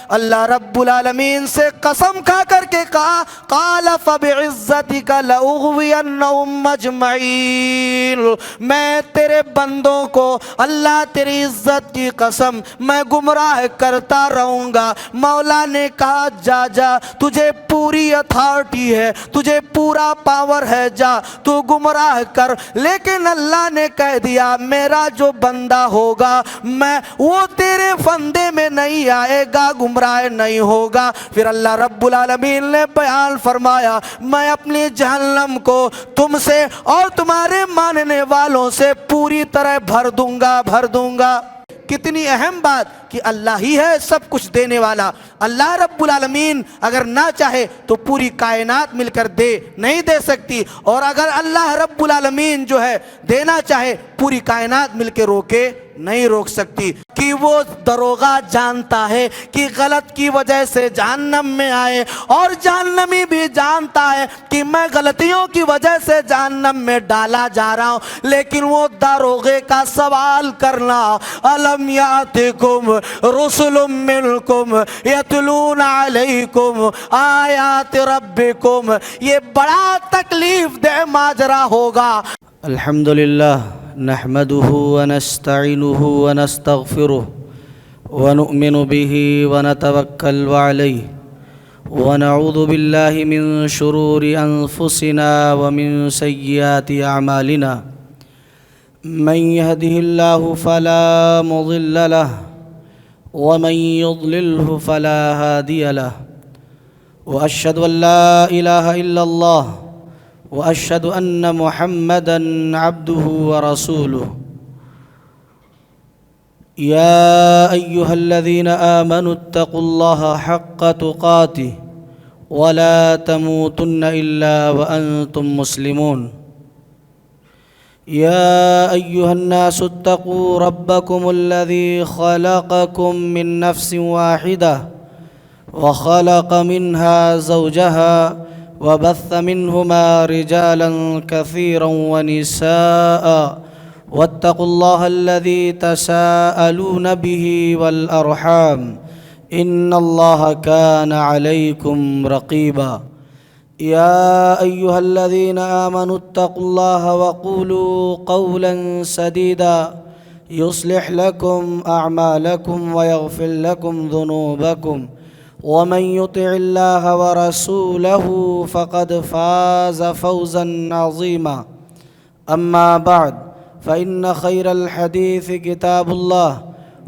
اللہ رب العالمین سے قسم کھا کر کے کہا قال فبعزتک لأغوینہم اجمعین، میں تیرے بندوں کو اللہ تیری عزت کی قسم میں گمراہ کرتا رہوں گا۔ مولا نے کہا جا جا، تجھے پوری اتھارٹی ہے، تجھے پورا پاور ہے، جا تو گمراہ کر۔ لیکن اللہ نے کہہ دیا میرا جو بندہ ہوگا میں وہ تیرے فندے میں نہیں آئے گا، گمراہ نہیں ہوگا۔ پھر اللہ رب العالمین نے بیان فرمایا میں اپنی جہنم کو تم سے اور تمہارے ماننے والوں سے پوری طرح بھر دوں گا، بھر دوں گا۔ کتنی اہم بات کہ اللہ ہی ہے سب کچھ دینے والا۔ اللہ رب العالمین اگر نہ چاہے تو پوری کائنات مل کر دے نہیں دے سکتی، اور اگر اللہ رب العالمین جو ہے دینا چاہے پوری کائنات مل کے روکے نہیں روک سکتی۔ کہ وہ دروغہ جانتا ہے کہ غلط کی وجہ سے جہنم میں آئے، اور جہنمی بھی جانتا ہے کہ میں غلطیوں کی وجہ سے جہنم میں ڈالا جا رہا ہوں، لیکن وہ دروغے کا سوال کرنا الم یاتکم رسل منکم یتلون علیکم آیات ربکم، یہ بڑا تکلیف دہ ماجرا ہوگا۔ الحمدللہ نحمده ونستعینه ونستغفره ونؤمن به ونتوکل علیہ ونعوذ باللہ من شرور انفسنا ومن سیئات اعمالنا، من يهده الله فلا مضل له ومن يضلله فلا هادي له، وأشهد أن لا إله إلا الله وأشهد أن محمدًا عبده ورسوله۔ يا أيها الذين آمنوا اتقوا الله حق تقاته ولا تموتن إلا وأنتم مسلمون۔ يا أيها الناس اتقوا ربكم الذي خلقكم من نفس واحدة وخلق منها زوجها وبث منهما رجالا كثيرا ونساء، واتقوا الله الذي تساءلون به والأرحام إن الله كان عليكم رقيبا۔ يا أيها الذين آمنوا اتقوا الله وقولوا قولا سديدا يصلح لكم أعمالكم ويغفر لكم ذنوبكم، ومن يطع الله ورسوله فقد فاز فوزا عظيما۔ أما بعد فإن خير الحديث كتاب الله،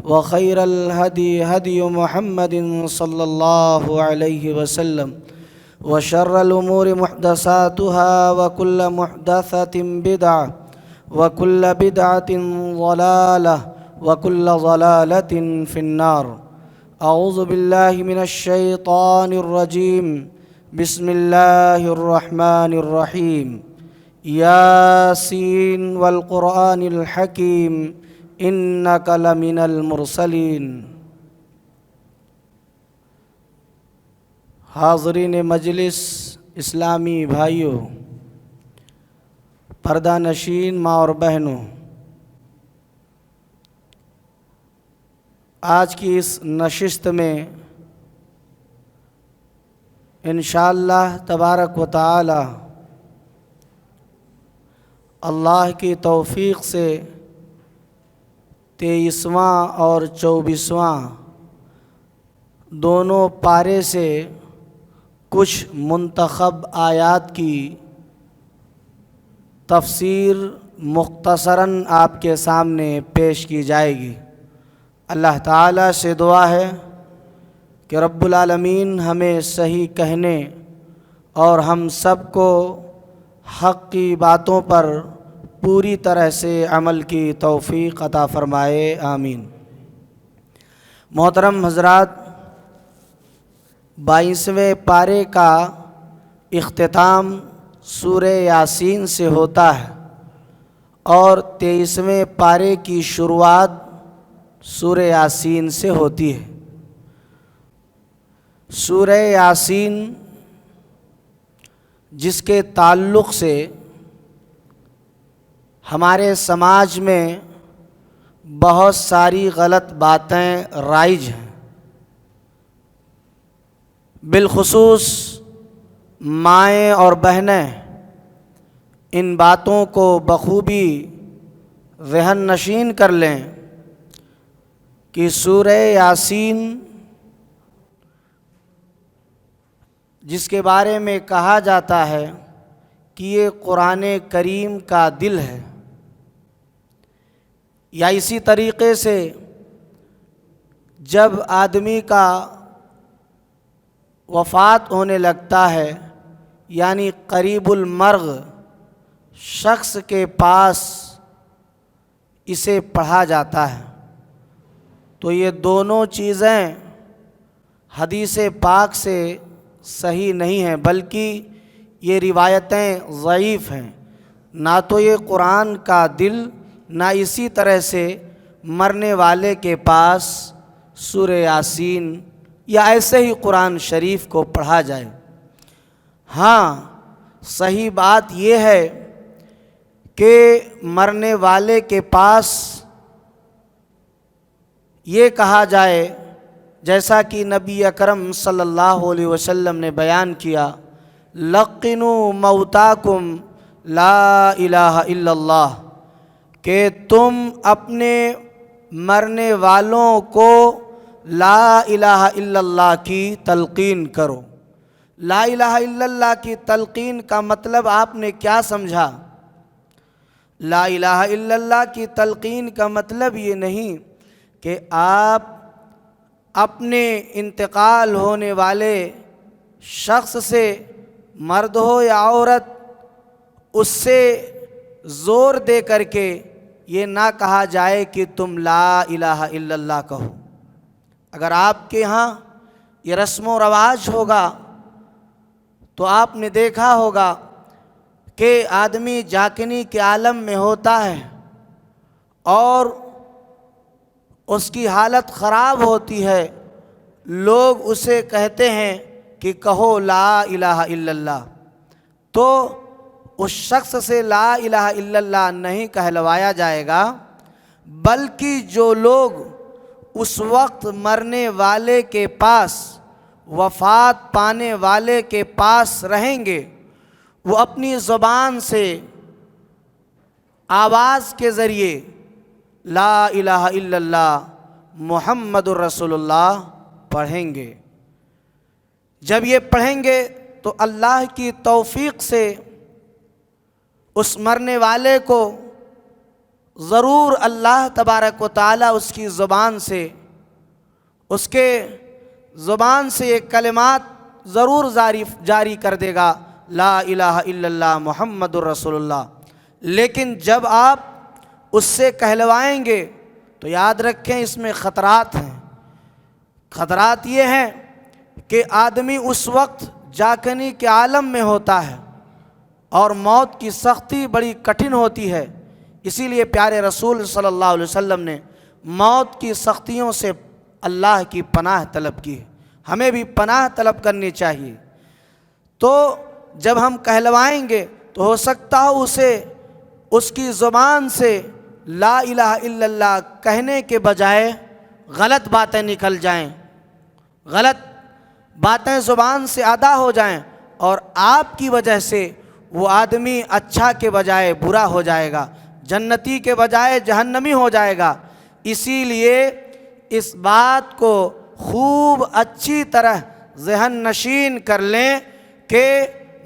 وخير الهدي هدي محمد صلى الله عليه وسلم، وشر الأمور محدثاتها وكل محدثة بدعة وكل بدعة ضلالة وكل ضلالة في النار۔ اعوذ باللہ من الشیطان الرجیم، بسم اللہ الرحمن الرحیم۔ یاسین والقرآن الحکیم انک لمن المرسلین۔ حاضرین مجلس، اسلامی بھائیوں، پردہ نشین ماں اور بہنوں، آج کی اس نشست میں انشاءاللہ تبارک و تعالی اللہ کی توفیق سے 23واں اور 24واں دونوں پارے سے کچھ منتخب آیات کی تفسیر مختصراً آپ کے سامنے پیش کی جائے گی۔ اللہ تعالیٰ سے دعا ہے کہ رب العالمین ہمیں صحیح کہنے اور ہم سب کو حق کی باتوں پر پوری طرح سے عمل کی توفیق عطا فرمائے، آمین۔ محترم حضرات، 22ویں پارے کا اختتام سورہ یاسین سے ہوتا ہے اور 23ویں پارے کی شروعات سورہ یاسین سے ہوتی ہے۔ سورہ یاسین جس کے تعلق سے ہمارے سماج میں بہت ساری غلط باتیں رائج ہیں، بالخصوص مائیں اور بہنیں ان باتوں کو بخوبی ذہن نشین کر لیں کہ سورہ یاسین جس کے بارے میں کہا جاتا ہے کہ یہ قرآن کریم کا دل ہے، یا اسی طریقے سے جب آدمی کا وفات ہونے لگتا ہے، یعنی قریب المرغ شخص کے پاس اسے پڑھا جاتا ہے، تو یہ دونوں چیزیں حدیث پاک سے صحیح نہیں ہیں، بلکہ یہ روایتیں ضعیف ہیں۔ نہ تو یہ قرآن کا دل، نہ اسی طرح سے مرنے والے کے پاس سورہ یاسین یا ایسے ہی قرآن شریف کو پڑھا جائے۔ ہاں، صحیح بات یہ ہے کہ مرنے والے کے پاس یہ کہا جائے، جیسا کہ نبی اکرم صلی اللہ علیہ وسلم نے بیان کیا، لقنوا موتاکم لا الہ الا اللہ، کہ تم اپنے مرنے والوں کو لا الہ الا اللہ کی تلقین کرو۔ لا الہ الا اللہ کی تلقین کا مطلب آپ نے کیا سمجھا؟ لا الہ الا اللہ کی تلقین کا مطلب یہ نہیں کہ آپ اپنے انتقال ہونے والے شخص سے، مرد ہو یا عورت، اس سے زور دے کر کے یہ نہ کہا جائے کہ تم لا الہ الا اللہ کہو۔ اگر آپ کے ہاں یہ رسم و رواج ہوگا تو آپ نے دیکھا ہوگا کہ آدمی جاکنی کے عالم میں ہوتا ہے اور اس کی حالت خراب ہوتی ہے، لوگ اسے کہتے ہیں کہ کہو لا الہ الا اللہ، تو اس شخص سے لا الہ الا اللہ نہیں کہلوایا جائے گا، بلکہ جو لوگ اس وقت مرنے والے کے پاس، وفات پانے والے کے پاس رہیں گے، وہ اپنی زبان سے آواز کے ذریعے لا الہ الا اللہ محمد الرسول اللہ پڑھیں گے۔ جب یہ پڑھیں گے تو اللہ کی توفیق سے اس مرنے والے کو ضرور اللہ تبارک و تعالیٰ اس کی زبان سے، اس کے زبان سے یہ کلمات ضرور جاری کر دے گا، لا الہ الا اللہ محمد الرسول اللہ۔ لیکن جب آپ اس سے کہلوائیں گے تو یاد رکھیں اس میں خطرات ہیں۔ خطرات یہ ہیں کہ آدمی اس وقت جاکنی کے عالم میں ہوتا ہے اور موت کی سختی بڑی کٹھن ہوتی ہے، اسی لیے پیارے رسول صلی اللہ علیہ وسلم نے موت کی سختیوں سے اللہ کی پناہ طلب کی ہے۔ ہمیں بھی پناہ طلب کرنی چاہیے۔ تو جب ہم کہلوائیں گے تو ہو سکتا ہو اسے اس کی زبان سے لا الہ الا اللہ کہنے کے بجائے غلط باتیں نکل جائیں، غلط باتیں زبان سے ادا ہو جائیں، اور آپ کی وجہ سے وہ آدمی اچھا کے بجائے برا ہو جائے گا، جنتی کے بجائے جہنمی ہو جائے گا۔ اسی لیے اس بات کو خوب اچھی طرح ذہن نشین کر لیں کہ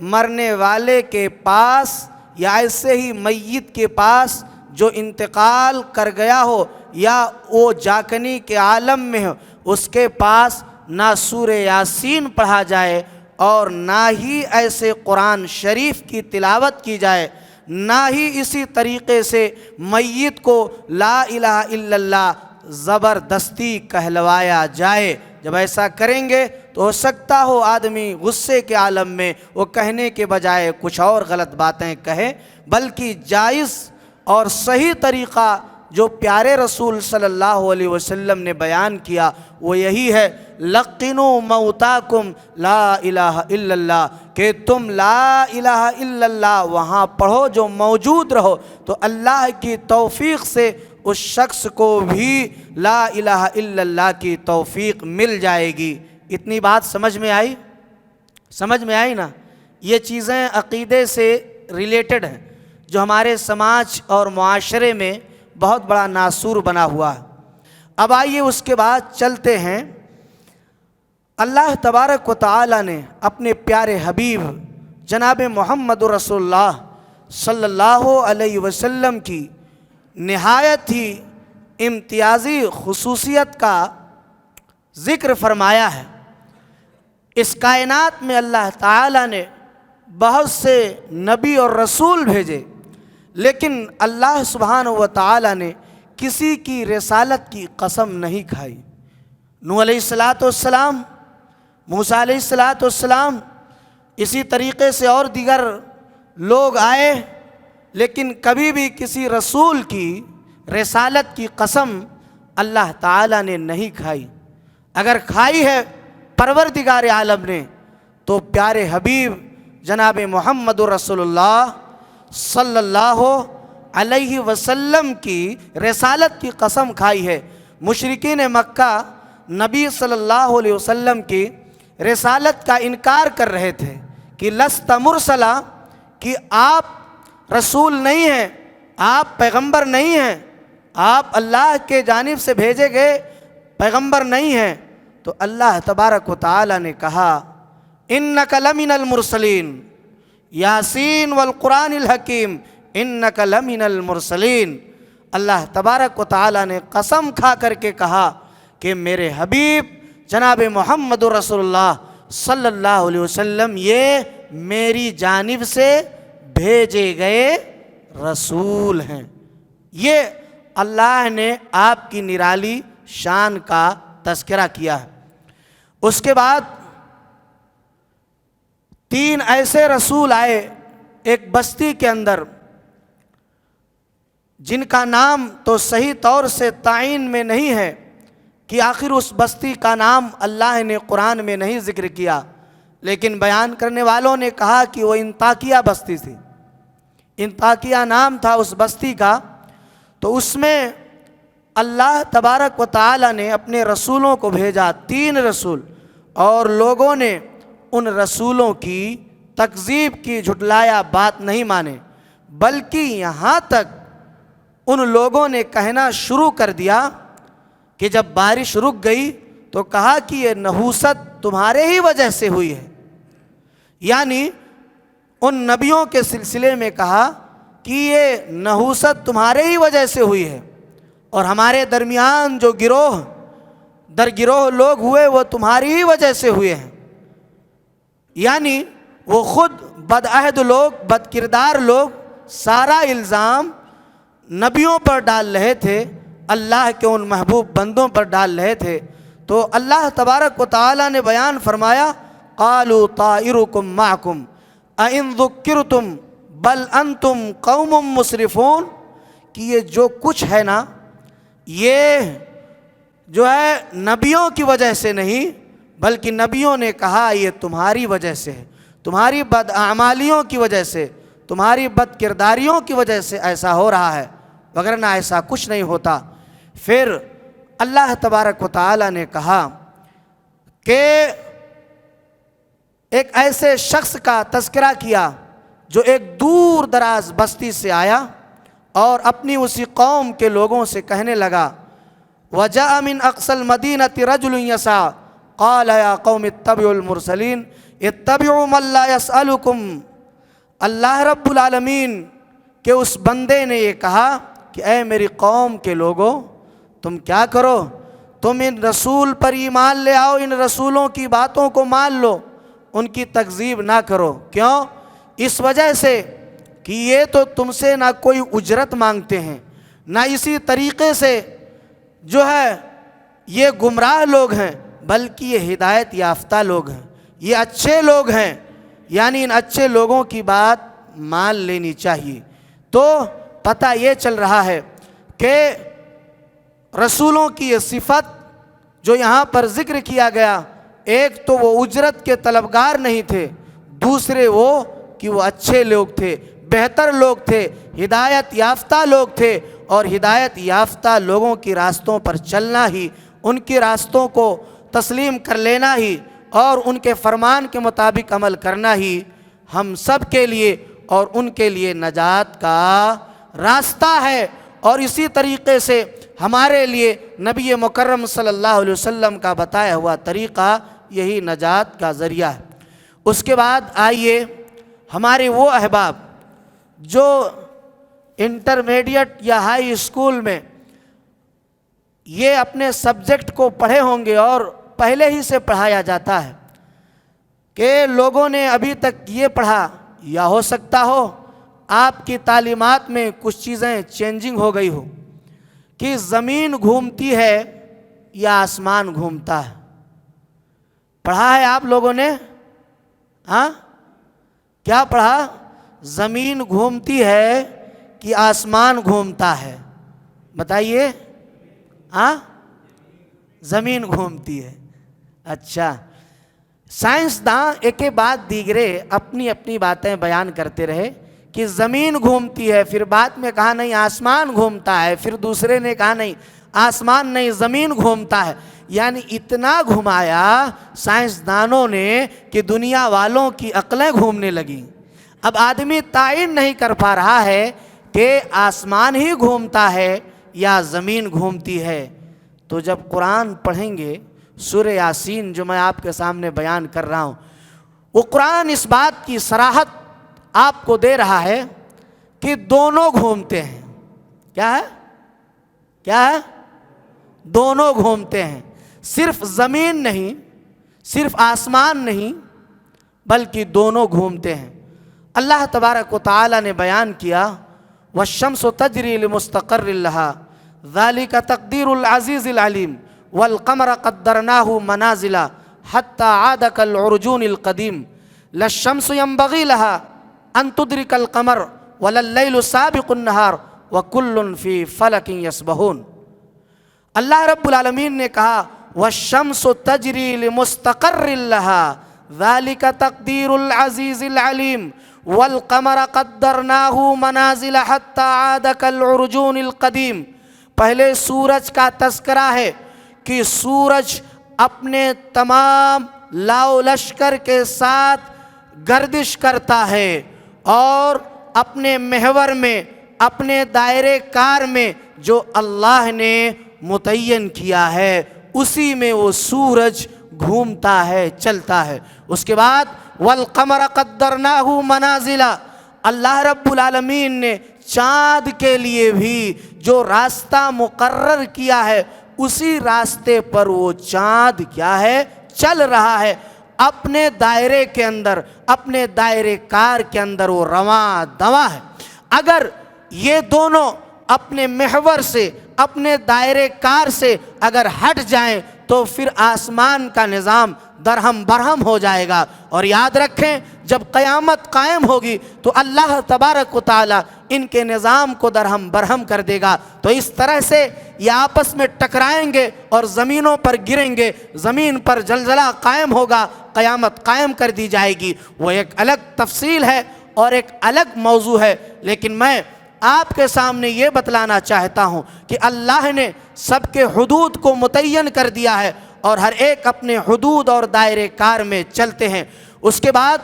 مرنے والے کے پاس یا ایسے ہی میت کے پاس جو انتقال کر گیا ہو یا وہ جاکنی کے عالم میں ہو، اس کے پاس نہ سورہ یاسین پڑھا جائے اور نہ ہی ایسے قرآن شریف کی تلاوت کی جائے، نہ ہی اسی طریقے سے میت کو لا الہ الا اللہ زبردستی کہلوایا جائے۔ جب ایسا کریں گے تو ہو سکتا ہو آدمی غصے کے عالم میں وہ کہنے کے بجائے کچھ اور غلط باتیں کہے، بلکہ جائز اور صحیح طریقہ جو پیارے رسول صلی اللہ علیہ وسلم نے بیان کیا وہ یہی ہے، لقنوا موتاکم لا الہ الا اللہ، کہ تم لا الہ الا اللہ وہاں پڑھو جو موجود رہو، تو اللہ کی توفیق سے اس شخص کو بھی لا الہ الا اللہ کی توفیق مل جائے گی۔ اتنی بات سمجھ میں آئی؟ سمجھ میں آئی نا؟ یہ چیزیں عقیدے سے ریلیٹڈ ہیں جو ہمارے سماج اور معاشرے میں بہت بڑا ناسور بنا ہوا ہے۔ اب آئیے اس کے بعد چلتے ہیں، اللہ تبارک و تعالی نے اپنے پیارے حبیب جناب محمد رسول اللہ صلی اللہ علیہ وسلم کی نہایت ہی امتیازی خصوصیت کا ذکر فرمایا ہے۔ اس کائنات میں اللہ تعالی نے بہت سے نبی اور رسول بھیجے، لیکن اللہ سبحانہ و تعالی نے کسی کی رسالت کی قسم نہیں کھائی۔ نوح علیہ السلام، موسیٰ علیہ السلام، اسی طریقے سے اور دیگر لوگ آئے، لیکن کبھی بھی کسی رسول کی رسالت کی قسم اللہ تعالی نے نہیں کھائی۔ اگر کھائی ہے پروردگار عالم نے تو پیارے حبیب جناب محمد رسول اللہ صلی اللہ علیہ وسلم کی رسالت کی قسم کھائی ہے۔ مشرکین مکہ نبی صلی اللہ علیہ وسلم کی رسالت کا انکار کر رہے تھے کہ لست مرسلا، کہ آپ رسول نہیں ہیں، آپ پیغمبر نہیں ہیں، آپ اللہ کے جانب سے بھیجے گئے پیغمبر نہیں ہیں۔ تو اللہ تبارک و تعالی نے کہا انک لمن المرسلین، یاسین والقرآن الحکیم انک لمن المرسلین۔ اللہ تبارک و تعالی نے قسم کھا کر کے کہا کہ میرے حبیب جناب محمد رسول اللہ صلی اللہ علیہ وسلم یہ میری جانب سے بھیجے گئے رسول ہیں۔ یہ اللہ نے آپ کی نرالی شان کا تذکرہ کیا ہے۔ اس کے بعد 3 ایسے رسول آئے ایک بستی کے اندر، جن کا نام تو صحیح طور سے تعین میں نہیں ہے کہ آخر اس بستی کا نام اللہ نے قرآن میں نہیں ذکر کیا، لیکن بیان کرنے والوں نے کہا کہ وہ انطاکیہ بستی تھی، انطاکیہ نام تھا اس بستی کا۔ تو اس میں اللہ تبارک و تعالی نے اپنے رسولوں کو بھیجا، 3 رسول، اور لوگوں نے ان رسولوں کی تکذیب کی، جھٹلایا، بات نہیں مانے، بلکہ یہاں تک ان لوگوں نے کہنا شروع کر دیا کہ جب بارش رک گئی تو کہا کہ یہ نحوست تمہارے ہی وجہ سے ہوئی ہے، یعنی ان نبیوں کے سلسلے میں کہا کہ یہ نحوست تمہارے ہی وجہ سے ہوئی ہے، اور ہمارے درمیان جو گروہ در گروہ لوگ ہوئے وہ تمہاری ہی وجہ سے ہوئے ہیں۔ یعنی وہ خود بدعہد لوگ، بد کردار لوگ سارا الزام نبیوں پر ڈال رہے تھے، اللہ کے ان محبوب بندوں پر ڈال رہے تھے۔ تو اللہ تبارک و تعالی نے بیان فرمایا قالوا طائرکم معکم اَإِن ذُكِّرْتُمْ بل انتم قوم مسرفون، کہ یہ جو کچھ ہے نا یہ جو ہے نبیوں کی وجہ سے نہیں، بلکہ نبیوں نے کہا یہ تمہاری وجہ سے ہے، تمہاری بدعمالیوں کی وجہ سے، تمہاری بد کرداریوں کی وجہ سے ایسا ہو رہا ہے، وگرنہ ایسا کچھ نہیں ہوتا۔ پھر اللہ تبارک و تعالی نے کہا کہ ایک ایسے شخص کا تذکرہ کیا جو ایک دور دراز بستی سے آیا اور اپنی اسی قوم کے لوگوں سے کہنے لگا وَجَاءَ مِنْ أَقْصَى الْمَدِينَةِ رَجُلٌ يَسْعَىٰ قَالَ يَا قَوْمِ اتَّبِعُوا الْمُرْسَلِينَ اتَّبِعُوا مَن لَّا يَسْأَلُكُمْ۔ اللہ رب العالمین کے اس بندے نے یہ کہا کہ اے میری قوم کے لوگوں، تم کیا کرو، تم ان رسول پر ایمان لے آؤ، ان رسولوں کی باتوں کو مان لو، ان کی تکذیب نہ کرو۔ کیوں؟ اس وجہ سے کہ یہ تو تم سے نہ کوئی اجرت مانگتے ہیں، نہ اسی طریقے سے جو ہے یہ گمراہ لوگ ہیں، بلکہ یہ ہدایت یافتہ لوگ ہیں، یہ اچھے لوگ ہیں، یعنی ان اچھے لوگوں کی بات مان لینی چاہیے۔ تو پتہ یہ چل رہا ہے کہ رسولوں کی یہ صفت جو یہاں پر ذکر کیا گیا، ایک تو وہ اجرت کے طلبگار نہیں تھے، دوسرے وہ کہ وہ اچھے لوگ تھے، بہتر لوگ تھے، ہدایت یافتہ لوگ تھے، اور ہدایت یافتہ لوگوں کی راستوں پر چلنا ہی، ان کے راستوں کو تسلیم کر لینا ہی اور ان کے فرمان کے مطابق عمل کرنا ہی ہم سب کے لیے اور ان کے لیے نجات کا راستہ ہے، اور اسی طریقے سے ہمارے لیے نبی مکرم صلی اللہ علیہ وسلم کا بتایا ہوا طریقہ یہی نجات کا ذریعہ ہے۔ اس کے بعد آئیے ہمارے وہ احباب جو انٹرمیڈیٹ یا ہائی اسکول میں یہ اپنے سبجیکٹ کو پڑھے ہوں گے، اور پہلے ہی سے پڑھایا جاتا ہے کہ لوگوں نے ابھی تک یہ پڑھا، یا ہو سکتا ہو آپ کی تعلیمات میں کچھ چیزیں چینجنگ ہو گئی ہو کہ زمین گھومتی ہے یا آسمان گھومتا ہے۔ پڑھا ہے آپ لوگوں نے؟ ہاں، کیا پڑھا؟ زمین گھومتی ہے کہ آسمان گھومتا ہے؟ بتائیے۔ ہاں، زمین گھومتی ہے۔ اچھا، سائنسداں ایک کے بعد دیگرے اپنی اپنی باتیں بیان کرتے رہے کہ زمین گھومتی ہے، پھر بعد میں کہا نہیں آسمان گھومتا ہے، پھر دوسرے نے کہا نہیں آسمان نہیں زمین گھومتا ہے۔ یعنی اتنا گھمایا سائنسدانوں نے کہ دنیا والوں کی عقلیں گھومنے لگیں۔ اب آدمی تعین نہیں کر پا رہا ہے کہ آسمان ہی گھومتا ہے یا زمین گھومتی ہے۔ تو جب قرآن پڑھیں گے، سورہ یاسین جو میں آپ کے سامنے بیان کر رہا ہوں، وہ قرآن اس بات کی صراحت آپ کو دے رہا ہے کہ دونوں گھومتے ہیں۔ کیا ہے؟ کیا ہے؟ دونوں گھومتے ہیں، صرف زمین نہیں، صرف آسمان نہیں، بلکہ دونوں گھومتے ہیں۔ اللہ تبارک و تعالی نے بیان کیا والشمس تجری لمستقر لها ذلك تقدیر العزیز العلیم والقمر قدرناہ منازل حتى عاد كالعرجون القدیم لا الشمس ينبغي لها ان تدرك القمر ولا الليل سابق النهار وكل في فلك يسبحون۔ اللہ رب العالمین نے کہا والشمس تجری لمستقر لها ذلك تقدیر العزیز العلیم والقمر قدرناہ منازل حتى عاد كالعرجون القدیم۔ پہلے سورج کا تذکرہ ہے کہ سورج اپنے تمام لاؤ لشکر کے ساتھ گردش کرتا ہے اور اپنے محور میں، اپنے دائرے کار میں جو اللہ نے متعین کیا ہے اسی میں وہ سورج گھومتا ہے، چلتا ہے۔ اس کے بعد والقمر قدرناہ منازل، اللہ رب العالمین نے چاند کے لیے بھی جو راستہ مقرر کیا ہے اسی راستے پر وہ چاند کیا ہے؟ چل رہا ہے، اپنے دائرے کے اندر، اپنے دائرے کار کے اندر وہ رواں دواں ہے۔ اگر یہ دونوں اپنے محور سے، اپنے دائرے کار سے اگر ہٹ جائیں تو پھر آسمان کا نظام درہم برہم ہو جائے گا۔ اور یاد رکھیں جب قیامت قائم ہوگی تو اللہ تبارک و تعالی ان کے نظام کو درہم برہم کر دے گا۔ تو اس طرح سے یہ آپس میں ٹکرائیں گے اور زمینوں پر گریں گے، زمین پر زلزلہ قائم ہوگا، قیامت قائم کر دی جائے گی۔ وہ ایک الگ تفصیل ہے اور ایک الگ موضوع ہے، لیکن میں آپ کے سامنے یہ بتلانا چاہتا ہوں کہ اللہ نے سب کے حدود کو متعین کر دیا ہے اور ہر ایک اپنے حدود اور دائرے کار میں چلتے ہیں۔ اس کے بعد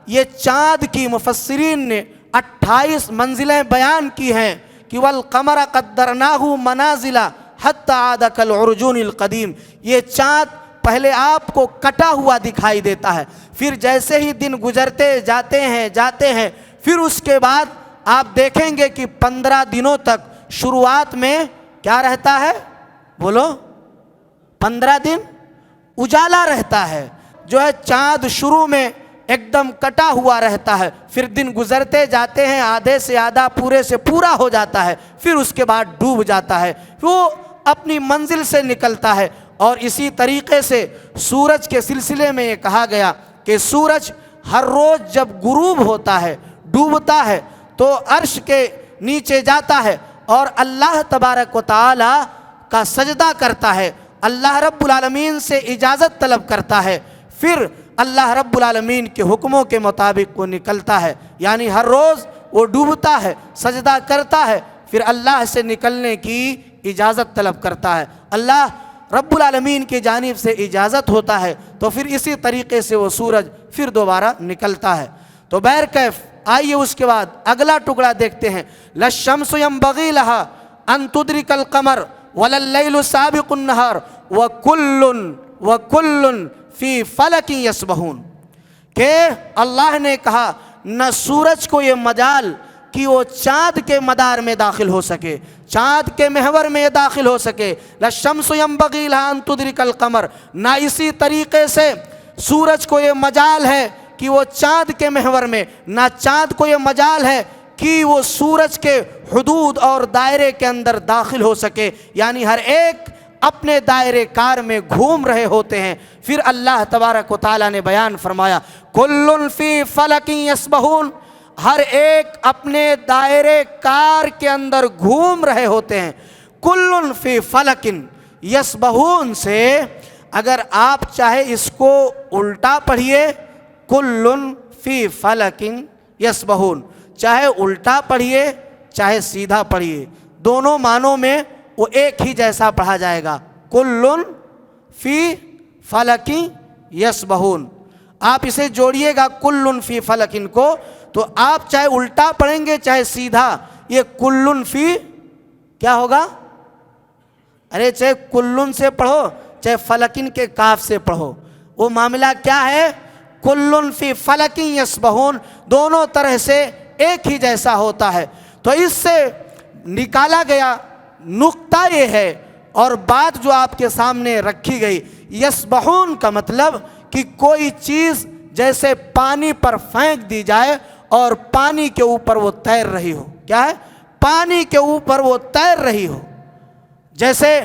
یہ چاند کی مفسرین نے 28 منزلیں بیان کی ہیں کہ والقمر قدرناہ منازل حتی عاد کالعرجون القدیم۔ یہ چاند پہلے آپ کو کٹا ہوا دکھائی دیتا ہے، پھر جیسے ہی دن گزرتے جاتے ہیں پھر اس کے بعد آپ دیکھیں گے کہ 15 دنوں تک شروعات میں کیا رہتا ہے؟ بولو، 15 دن اجالا رہتا ہے، جو ہے چاند شروع میں ایک دم کٹا ہوا رہتا ہے، پھر دن گزرتے جاتے ہیں، آدھے سے آدھا پورے سے پورا ہو جاتا ہے، پھر اس کے بعد ڈوب جاتا ہے، وہ اپنی منزل سے نکلتا ہے۔ اور اسی طریقے سے سورج کے سلسلے میں یہ کہا گیا کہ سورج ہر روز جب غروب ہوتا ہے، ڈوبتا ہے، تو عرش کے نیچے جاتا ہے اور اللہ تبارک و تعالی کا سجدہ کرتا ہے، اللہ رب العالمین سے اجازت طلب کرتا ہے، پھر اللہ رب العالمین کے حکموں کے مطابق وہ نکلتا ہے۔ یعنی ہر روز وہ ڈوبتا ہے، سجدہ کرتا ہے، پھر اللہ سے نکلنے کی اجازت طلب کرتا ہے۔ اللہ رب العالمین کی جانب سے اجازت ہوتا ہے تو پھر اسی طریقے سے وہ سورج پھر دوبارہ نکلتا ہے۔ تو بہرکیف آئیے اس کے بعد اگلا ٹکڑا دیکھتے ہیں۔ لَلشَّمْسُ يَنبَغِي لَهَا أَن تُدْرِكَ الْقَمَرَ وَلَلَّيْلُ سَابِقُ النَّهَارِ وَكُلٌّ فِي فَلَكٍ يَسْبَحُونَ، کہ اللہ نے کہا نہ سورج کو یہ مجال کہ وہ چاند کے مدار میں داخل ہو سکے، چاند کے محور میں یہ داخل ہو سکے۔ لَلشَّمْسُ يَنبَغِي لَهَا أَن تُدْرِكَ الْقَمَرَ، نہ اسی طریقے سے سورج کو یہ مجال ہے کہ وہ چاند کے محور میں، نہ چاند کو یہ مجال ہے کہ وہ سورج کے حدود اور دائرے کے اندر داخل ہو سکے، یعنی ہر ایک اپنے دائرے کار میں گھوم رہے ہوتے ہیں۔ پھر اللہ تبارک و تعالیٰ نے بیان فرمایا کُلٌّ فِی فَلَکٍ یسبحون، ہر ایک اپنے دائرے کار کے اندر گھوم رہے ہوتے ہیں۔ کُلٌّ فِی فَلَکٍ یسبحون سے اگر آپ چاہے اس کو الٹا پڑھیے، کُلٌّ فِی فَلَکٍ یسبحون، چاہے الٹا پڑھیے چاہے سیدھا پڑھیے، دونوں معنوں میں وہ ایک ہی جیسا پڑھا جائے گا، کُلٌّ فِی فَلَکٍ یسبحون۔ آپ اسے جوڑیے گا کُلٌّ فِی فَلَکٍ کو، تو آپ چاہے الٹا پڑھیں گے چاہے سیدھا، یہ کُلٌّ فِی کیا ہوگا؟ ارے چاہے کُلٌّ سے پڑھو چاہے فَلَکٍ کے کاف سے پڑھو، وہ معاملہ کیا ہے؟ کُلٌّ فِی فَلَکٍ یسبحون، دونوں طرح سے ایک ہی جیسا ہوتا ہے۔ تو اس سے نکالا گیا نقطہ یہ ہے، اور بات جو آپ کے سامنے رکھی گئی، یسبحون کا مطلب کہ کوئی چیز جیسے پانی پر پھینک دی جائے اور پانی کے اوپر وہ تیر رہی ہو، کیا ہے؟ پانی کے اوپر وہ تیر رہی ہو، جیسے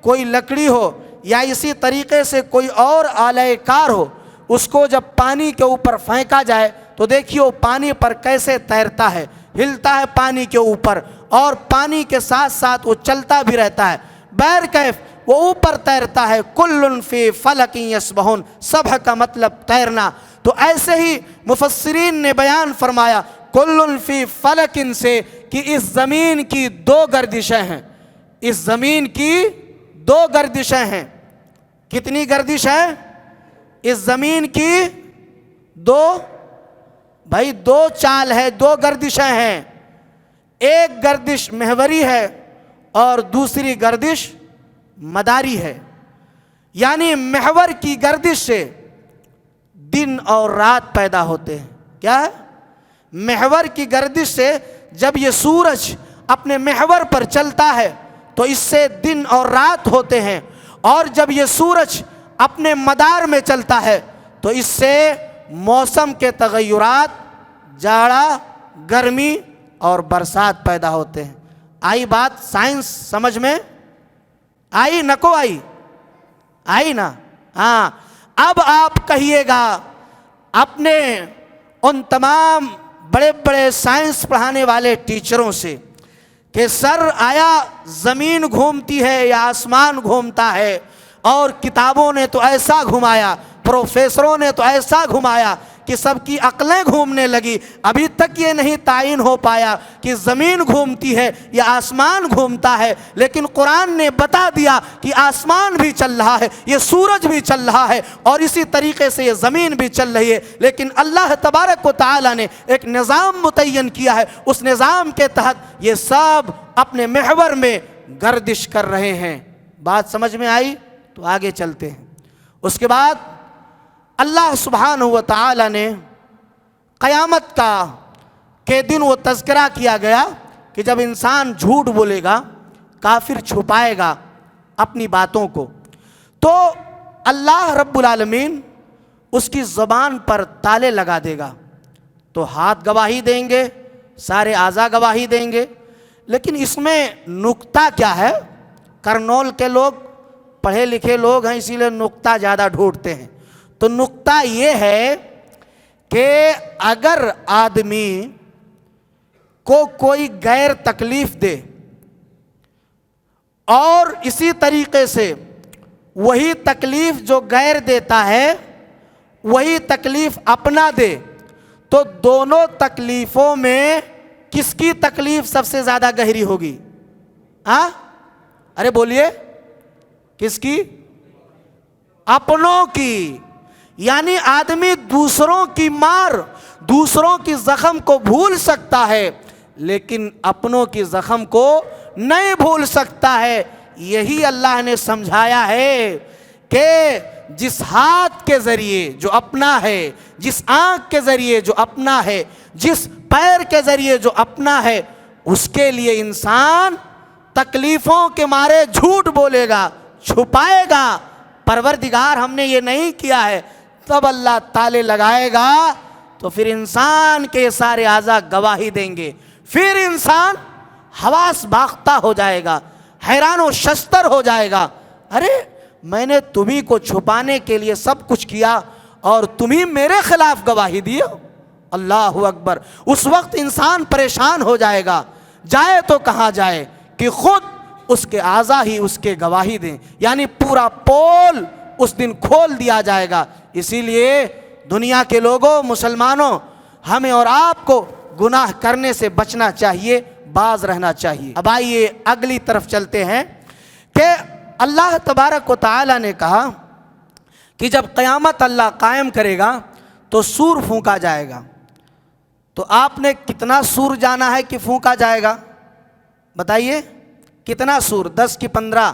کوئی لکڑی ہو یا اسی طریقے سے کوئی اور آلہ کار ہو، اس کو جب پانی کے اوپر پھینکا جائے تو دیکھیے وہ پانی پر کیسے تیرتا ہے، ہلتا ہے پانی کے اوپر، اور پانی کے ساتھ ساتھ وہ چلتا بھی رہتا ہے، بہرکیف وہ اوپر تیرتا ہے۔ کُلٌّ فِی فَلَکٍ یسبحون، سبح کا مطلب تیرنا۔ تو ایسے ہی مفسرین نے بیان فرمایا کُلٌّ فِی فَلَکٍ سے کہ اس زمین کی دو گردشیں ہیں، اس زمین کی دو گردشیں ہیں۔ کتنی گردش ہے؟ اس زمین کی دو، بھائی دو چال ہے، دو گردشیں ہیں، ایک گردش محوری ہے اور دوسری گردش مداری ہے، یعنی محور کی گردش سے دن اور رات پیدا ہوتے ہیں۔ کیا ہے؟ محور کی گردش سے جب یہ سورج اپنے محور پر چلتا ہے تو اس سے دن اور رات ہوتے ہیں، اور جب یہ سورج اپنے مدار میں چلتا ہے تو اس سے موسم کے تغیرات، جاڑا، گرمی اور برسات پیدا ہوتے ہیں۔ آئی بات سائنس سمجھ میں؟ آئی نکو آئی؟ آئی نا؟ ہاں۔ اب آپ کہیے گا اپنے ان تمام بڑے بڑے سائنس پڑھانے والے ٹیچروں سے کہ سر آیا زمین گھومتی ہے یا آسمان گھومتا ہے؟ اور کتابوں نے تو ایسا گھمایا، پروفیسروں نے تو ایسا گھمایا کہ سب کی عقلیں گھومنے لگی، ابھی تک یہ نہیں تعین ہو پایا کہ زمین گھومتی ہے یا آسمان گھومتا ہے، لیکن قرآن نے بتا دیا کہ آسمان بھی چل رہا ہے، یہ سورج بھی چل رہا ہے، اور اسی طریقے سے یہ زمین بھی چل رہی ہے، لیکن اللہ تبارک و تعالی نے ایک نظام متعین کیا ہے، اس نظام کے تحت یہ سب اپنے محور میں گردش کر رہے ہیں۔ بات سمجھ میں آئی؟ تو آگے چلتے ہیں۔ اس کے بعد اللہ سبحانہ و تعالی نے قیامت کے دن وہ تذکرہ کیا گیا کہ جب انسان جھوٹ بولے گا، کافر چھپائے گا اپنی باتوں کو، تو اللہ رب العالمین اس کی زبان پر تالے لگا دے گا، تو ہاتھ گواہی دیں گے، سارے اعضاء گواہی دیں گے، لیکن اس میں نقطہ کیا ہے؟ کرنول کے لوگ پڑھے لکھے لوگ ہیں، اسی لیے نقطہ زیادہ ڈھونڈتے ہیں۔ تو نقطہ یہ ہے کہ اگر آدمی کو کوئی غیر تکلیف دے اور اسی طریقے سے وہی تکلیف جو غیر دیتا ہے وہی تکلیف اپنا دے، تو دونوں تکلیفوں میں کس کی تکلیف سب سے زیادہ گہری ہوگی؟ ہاں ارے بولیے کس کی؟ اپنوں کی. یعنی آدمی دوسروں کی مار، دوسروں کی زخم کو بھول سکتا ہے لیکن اپنوں کی زخم کو نہیں بھول سکتا ہے. یہی اللہ نے سمجھایا ہے کہ جس ہاتھ کے ذریعے جو اپنا ہے، جس آنکھ کے ذریعے جو اپنا ہے، جس پیر کے ذریعے جو اپنا ہے، اس کے لیے انسان تکلیفوں کے مارے جھوٹ بولے گا، چھپائے گا. پروردگار ہم نے یہ نہیں کیا ہے، تب اللہ تالے لگائے گا تو پھر انسان کے سارے اعضاء گواہی دیں گے. پھر انسان حواس باختہ ہو جائے گا، حیران و شستر ہو جائے گا. ارے میں نے تمہیں کو چھپانے کے لیے سب کچھ کیا اور تمہیں میرے خلاف گواہی دی. اللہ اکبر. اس وقت انسان پریشان ہو جائے گا، جائے تو کہاں جائے کہ خود اس کے اعضاء ہی اس کے گواہی دیں. یعنی پورا پول اس دن کھول دیا جائے گا. اسی لیے دنیا کے لوگوں، مسلمانوں، ہمیں اور آپ کو گناہ کرنے سے بچنا چاہیے، باز رہنا چاہیے. اب آئیے اگلی طرف چلتے ہیں کہ اللہ تبارک و تعالی نے کہا کہ جب قیامت اللہ قائم کرے گا تو سور پھونکا جائے گا. تو آپ نے کتنا سور جانا ہے کہ پھونکا جائے گا؟ بتائیے کتنا سور؟ 10 کی 15؟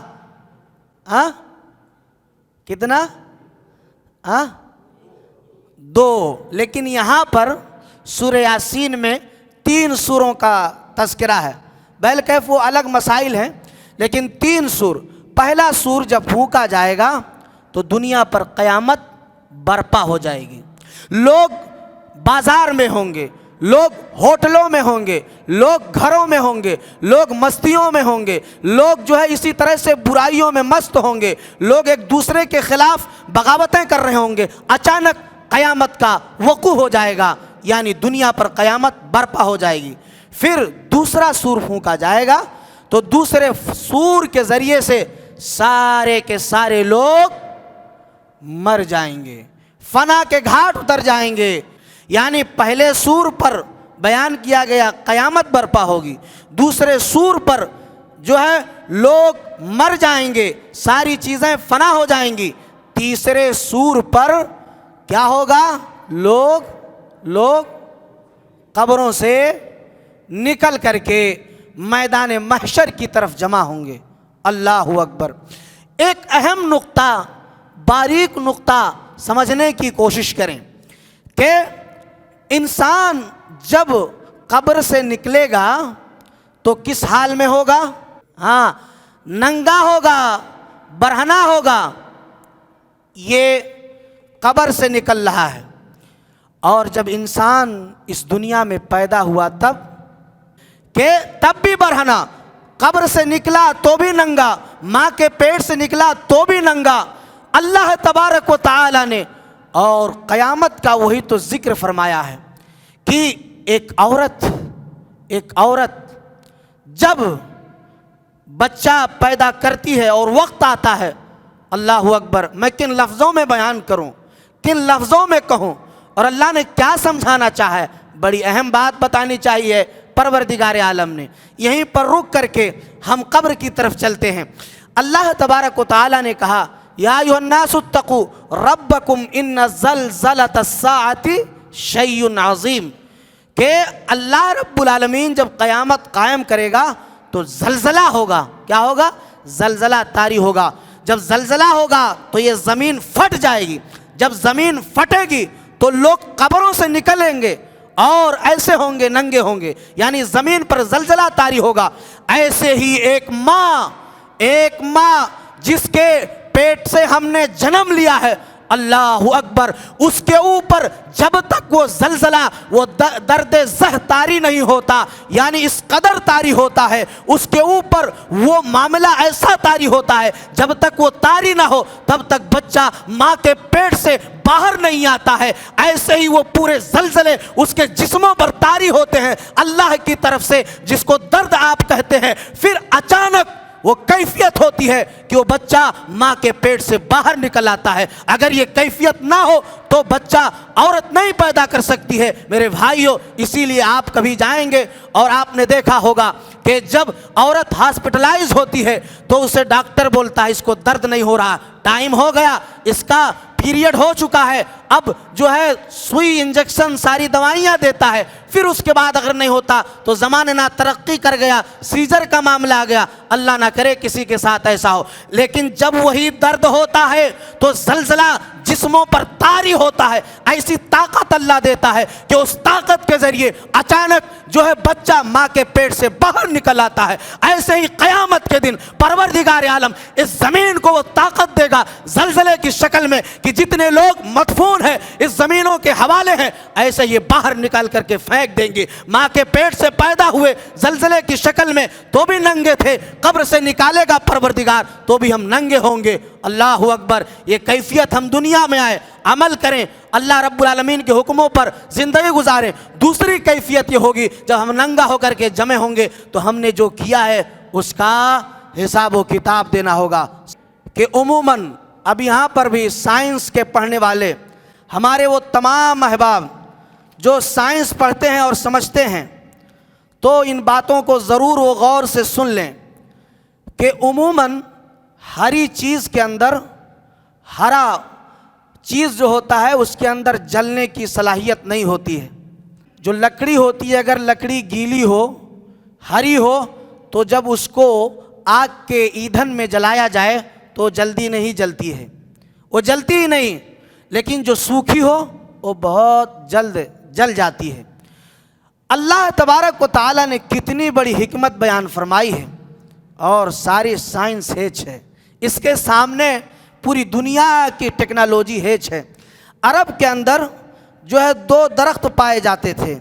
ہاں کتنا؟ 2. لیکن یہاں پر سورہ یاسین میں 3 سوروں کا تذکرہ ہے. بالکیف وہ الگ مسائل ہیں لیکن 3 سور. پہلا سور جب پھونکا جائے گا تو دنیا پر قیامت برپا ہو جائے گی. لوگ بازار میں ہوں گے، لوگ ہوٹلوں میں ہوں گے، لوگ گھروں میں ہوں گے، لوگ مستیوں میں ہوں گے، لوگ جو ہے اسی طرح سے برائیوں میں مست ہوں گے، لوگ ایک دوسرے کے خلاف بغاوتیں کر رہے ہوں گے. اچانک قیامت کا وقوع ہو جائے گا، یعنی دنیا پر قیامت برپا ہو جائے گی. پھر دوسرا سور پھونکا جائے گا تو دوسرے سور کے ذریعے سے سارے کے سارے لوگ مر جائیں گے، فنا کے گھاٹ اتر جائیں گے. یعنی پہلے سور پر بیان کیا گیا قیامت برپا ہوگی، دوسرے سور پر جو ہے لوگ مر جائیں گے، ساری چیزیں فنا ہو جائیں گی. تیسرے سور پر کیا ہوگا؟ لوگ قبروں سے نکل کر کے میدان محشر کی طرف جمع ہوں گے. اللہ اکبر. ایک اہم نقطہ، باریک نقطہ سمجھنے کی کوشش کریں کہ انسان جب قبر سے نکلے گا تو کس حال میں ہوگا؟ ہاں ننگا ہوگا، برہنہ ہوگا. یہ قبر سے نکل رہا ہے. اور جب انسان اس دنیا میں پیدا ہوا تب بھی برہنہ، قبر سے نکلا تو بھی ننگا، ماں کے پیٹ سے نکلا تو بھی ننگا. اللہ تبارک و تعالی نے اور قیامت کا وہی تو ذکر فرمایا ہے کہ ایک عورت جب بچہ پیدا کرتی ہے اور وقت آتا ہے، اللہ اکبر، میں کن لفظوں میں بیان کروں، کن لفظوں میں کہوں، اور اللہ نے کیا سمجھانا چاہا ہے. بڑی اہم بات بتانی چاہیے پروردگار عالم نے. یہیں پر رک کر کے ہم قبر کی طرف چلتے ہیں. اللہ تبارک و تعالی نے کہا یا ایھا الناس اتقوا ربکم ان زلزلۃ الساعۃ شیء عظیم، کہ اللہ رب العالمین جب قیامت قائم کرے گا تو زلزلہ ہوگا. کیا ہوگا؟ زلزلہ طاری ہوگا. جب زلزلہ ہوگا تو یہ زمین پھٹ جائے گی. جب زمین پھٹے گی تو لوگ قبروں سے نکلیں گے اور ایسے ہوں گے، ننگے ہوں گے، یعنی زمین پر زلزلہ طاری ہوگا. ایسے ہی ایک ماں جس کے پیٹ سے ہم نے جنم لیا ہے، اللہ اکبر، اس کے اوپر جب تک وہ زلزلہ، وہ درد زہ طاری نہیں ہوتا، یعنی اس قدر طاری ہوتا ہے، اس کے اوپر وہ معاملہ ایسا طاری ہوتا ہے، جب تک وہ طاری نہ ہو تب تک بچہ ماں کے پیٹ سے باہر نہیں آتا ہے. ایسے ہی وہ پورے زلزلے اس کے جسموں پر طاری ہوتے ہیں اللہ کی طرف سے، جس کو درد آپ کہتے ہیں. پھر اچانک وہ کیفیت ہوتی ہے کہ وہ بچہ ماں کے پیٹ سے باہر نکل آتا ہے۔ اگر یہ کیفیت نہ ہو تو بچہ عورت نہیں پیدا کر سکتی ہے میرے بھائیوں۔ اسی لیے آپ کبھی جائیں گے اور آپ نے دیکھا ہوگا کہ جب عورت ہاسپٹلائز ہوتی ہے تو اسے ڈاکٹر بولتا ہے اس کو درد نہیں ہو رہا، ٹائم ہو گیا، اس کا پیریڈ ہو چکا ہے، اب جو ہے سوئی انجیکشن ساری دوائیاں دیتا ہے۔ پھر اس کے بعد اگر نہیں ہوتا تو زمانہ نہ ترقی کر گیا، سیزر کا معاملہ آ گیا، اللہ نہ کرے کسی کے ساتھ ایسا ہو۔ لیکن جب وہی درد ہوتا ہے تو زلزلہ جسموں پر طاری ہوتا ہے، ایسی طاقت اللہ دیتا ہے کہ اس طاقت کے ذریعے اچانک جو ہے بچہ ماں کے پیٹ سے باہر نکل آتا ہے۔ ایسے ہی قیامت کے دن پروردگار عالم اس زمین کو وہ طاقت دے گا زلزلے کی شکل میں کہ جتنے لوگ مدفون ہیں اس زمینوں کے حوالے ہیں، ایسے یہ باہر نکال کر کے پھینک دیں گے۔ ماں کے پیٹ سے پیدا ہوئے زلزلے کی شکل میں تو بھی ننگے تھے، قبر سے نکالے گا پروردگار تو بھی ہم ننگے ہوں گے۔ اللہ اکبر۔ یہ کیفیت ہم دنیا میں آئے عمل کریں، اللہ رب العالمین کے حکموں پر زندگی گزاریں۔ دوسری کیفیت یہ ہوگی جب ہم ننگا ہو کر کے جمع ہوں گے تو ہم نے جو کیا ہے اس کا حساب و کتاب دینا ہوگا۔ کہ عموماً اب یہاں پر بھی سائنس کے پڑھنے والے ہمارے وہ تمام احباب جو سائنس پڑھتے ہیں اور سمجھتے ہیں تو ان باتوں کو ضرور و غور سے سن لیں کہ عموماً ہری چیز کے اندر، ہرا چیز جو ہوتا ہے اس کے اندر جلنے کی صلاحیت نہیں ہوتی ہے۔ جو لکڑی ہوتی ہے اگر لکڑی گیلی ہو، ہری ہو، تو جب اس کو آگ کے ایندھن میں جلایا جائے تو جلدی نہیں جلتی ہے، وہ جلتی ہی نہیں۔ لیکن جو سوکھی ہو وہ بہت جلد جل جاتی ہے۔ اللہ تبارک و تعالیٰ نے کتنی بڑی حکمت بیان فرمائی ہے، اور ساری سائنس ہیچ ہے اس کے سامنے، پوری دنیا کی ٹیکنالوجی ہیچ ہے۔ عرب کے اندر جو ہے 2 درخت پائے جاتے تھے،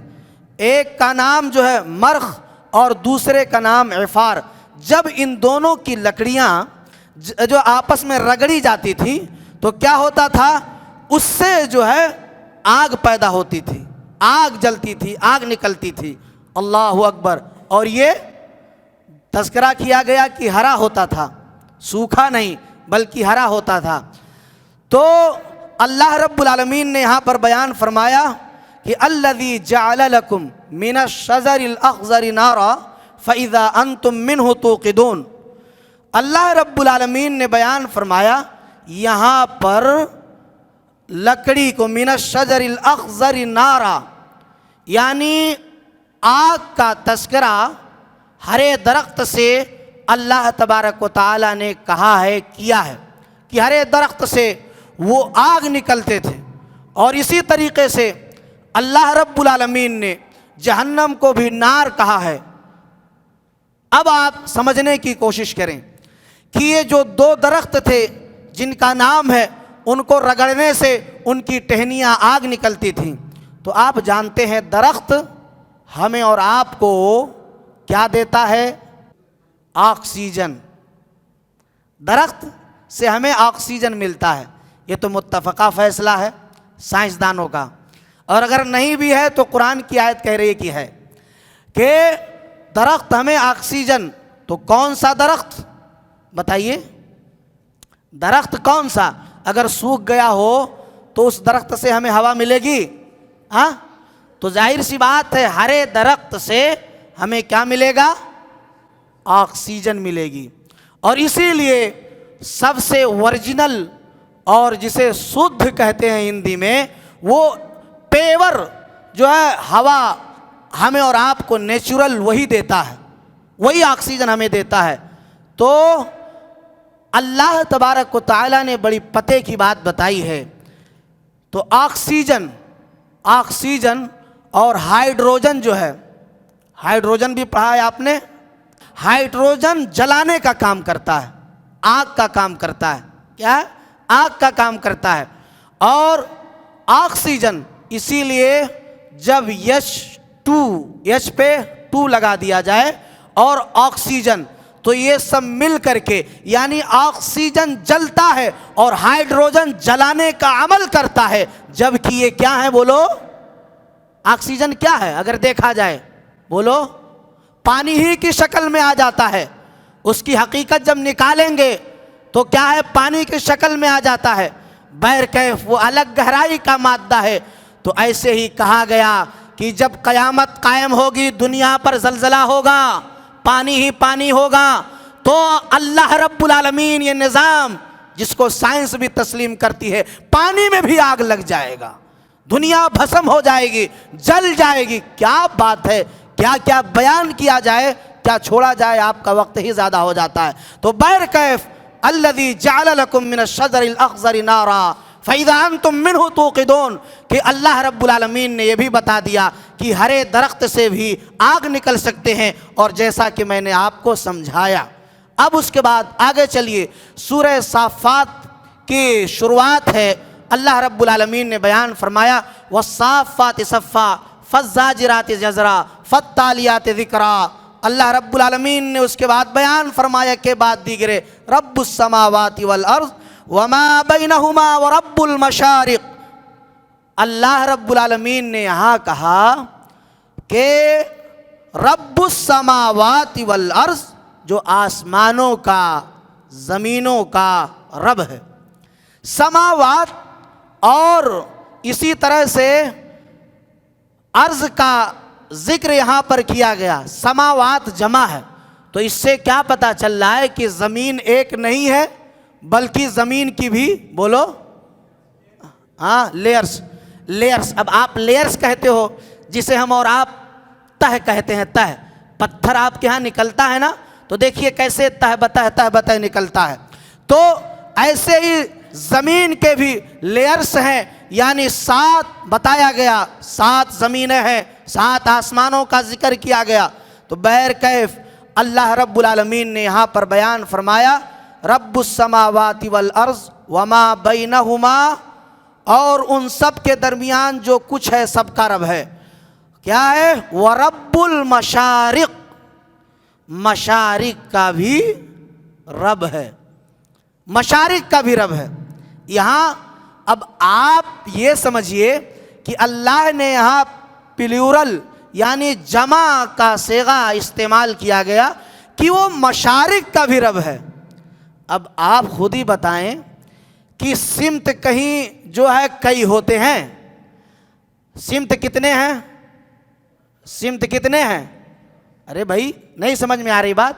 ایک کا نام جو ہے مرخ اور دوسرے کا نام عفار۔ جب ان دونوں کی لکڑیاں جو آپس میں رگڑی جاتی تھی تو کیا ہوتا تھا، اس سے جو ہے آگ پیدا ہوتی تھی، آگ جلتی تھی، آگ نکلتی تھی۔ اللہ اکبر۔ اور یہ تذکرہ کیا گیا کہ ہرا ہوتا تھا، سوکھا نہیں بلکہ ہرا ہوتا تھا۔ تو اللہ رب العالمین نے یہاں پر بیان فرمایا کہ الذی جعل لکم من الشجر الاخضر نارا فاذا انتم منہ توقدون۔ اللہ رب العالمین نے بیان فرمایا یہاں پر لکڑی کو من الشجر الاخضر نارا، یعنی آگ کا تذکرہ ہرے درخت سے اللہ تبارک و تعالیٰ نے کہا ہے، کیا ہے کہ ہرے درخت سے وہ آگ نکلتے تھے۔ اور اسی طریقے سے اللہ رب العالمین نے جہنم کو بھی نار کہا ہے۔ اب آپ سمجھنے کی کوشش کریں کہ یہ جو 2 درخت تھے جن کا نام ہے، ان کو رگڑنے سے ان کی ٹہنیاں آگ نکلتی تھیں۔ تو آپ جانتے ہیں درخت ہمیں اور آپ کو کیا دیتا ہے؟ آکسیجن۔ درخت سے ہمیں آکسیجن ملتا ہے، یہ تو متفقہ فیصلہ ہے سائنسدانوں کا، اور اگر نہیں بھی ہے تو قرآن کی آیت کہہ رہی ہے کہ درخت ہمیں آکسیجن۔ تو کون سا درخت بتائیے؟ درخت کون سا؟ اگر سوکھ گیا ہو تو اس درخت سے ہمیں ہوا ملے گی؟ ہاں، تو ظاہر سی بات ہے ہرے درخت سے ہمیں کیا ملے گا؟ آکسیجن ملے گی۔ اور اسی لیے سب سے ورجنل اور جسے شدھ کہتے ہیں ہندی میں، وہ پیور جو ہے ہوا ہمیں اور آپ کو نیچرل وہی دیتا ہے، وہی آکسیجن ہمیں دیتا ہے۔ تو اللہ تبارک و تعالیٰ نے بڑی پتے کی بات بتائی ہے۔ تو آکسیجن اور ہائیڈروجن جو ہے، ہائیڈروجن بھی پڑھا ہے آپ نے، ہائیڈروجن جلانے کا کام کرتا ہے، آگ کا کام کرتا ہے۔ کیا ہے؟ آگ کا کام کرتا ہے۔ اور آکسیجن اسی لیے جب H پہ 2 لگا دیا جائے اور آکسیجن، تو یہ سب مل کر کے یعنی آکسیجن جلتا ہے اور ہائیڈروجن جلانے کا عمل کرتا ہے، جبکہ یہ کیا ہے بولو؟ آکسیجن کیا ہے اگر دیکھا جائے؟ بولو، پانی ہی کی شکل میں آ جاتا ہے، اس کی حقیقت جب نکالیں گے تو کیا ہے، پانی کی شکل میں آ جاتا ہے، بہر کیف وہ الگ گہرائی کا مادہ ہے۔ تو ایسے ہی کہا گیا کہ جب قیامت قائم ہوگی، دنیا پر زلزلہ ہوگا، پانی ہی پانی ہوگا، تو اللہ رب العالمین یہ نظام جس کو سائنس بھی تسلیم کرتی ہے، پانی میں بھی آگ لگ جائے گا، دنیا بھسم ہو جائے گی، جل جائے گی۔ کیا بات ہے، کیا کیا بیان کیا جائے، کیا چھوڑا جائے، آپ کا وقت ہی زیادہ ہو جاتا ہے۔ تو بہر کیف الذی جعل لکم من الشجر الاخضر نارا فاذا انتم منہ توقدون، کہ اللہ رب العالمین نے یہ بھی بتا دیا کہ ہرے درخت سے بھی آگ نکل سکتے ہیں، اور جیسا کہ میں نے آپ کو سمجھایا۔ اب اس کے بعد آگے چلیے، سورہ صافات کی شروعات ہے، اللہ رب العالمین نے بیان فرمایا والصافات صفا فالزاجرات زجرا فالتالیات ذکرا۔ اللہ رب العالمین نے اس کے بعد بیان فرمایا کہ بعد دیگرے رب السماوات والارض وما بینہما ورب المشارق۔ اللہ رب العالمین نے یہاں کہا کہ رب السماوات والارض، جو آسمانوں کا زمینوں کا رب ہے۔ سماوات اور اسی طرح سے ارض کا ذکر یہاں پر کیا گیا، سماوات جمع ہے، تو اس سے کیا پتہ چل رہا ہے کہ زمین ایک نہیں ہے، بلکہ زمین کی بھی بولو لیئرز۔ اب آپ لیئرز کہتے ہو، جسے ہم اور آپ تہ کہتے ہیں، تہ پتھر آپ کے ہاں نکلتا ہے نا، تو دیکھیے کیسے تہ بتہ نکلتا ہے۔ تو ایسے ہی زمین کے بھی لیئرز ہیں، یعنی 7 بتایا گیا، 7 زمینیں ہیں، 7 آسمانوں کا ذکر کیا گیا۔ تو بہر کیف اللہ رب العالمین نے یہاں پر بیان فرمایا رب السماوات والارض وما بینہما، اور ان سب کے درمیان جو کچھ ہے سب کا رب ہے۔ کیا ہے؟ ورب المشارق، مشارق کا بھی رب ہے، مشارق کا بھی رب ہے۔ یہاں اب آپ یہ سمجھیے کہ اللہ نے یہاں پلیورل یعنی جمع کا صیغہ استعمال کیا گیا کہ وہ مشارق کا بھی رب ہے۔ اب آپ خود ہی بتائیں کہ سمت کہیں جو ہے کئی ہوتے ہیں، سمت کتنے ہیں؟ سمت کتنے ہیں؟ ارے بھائی نہیں سمجھ میں آ رہی بات؟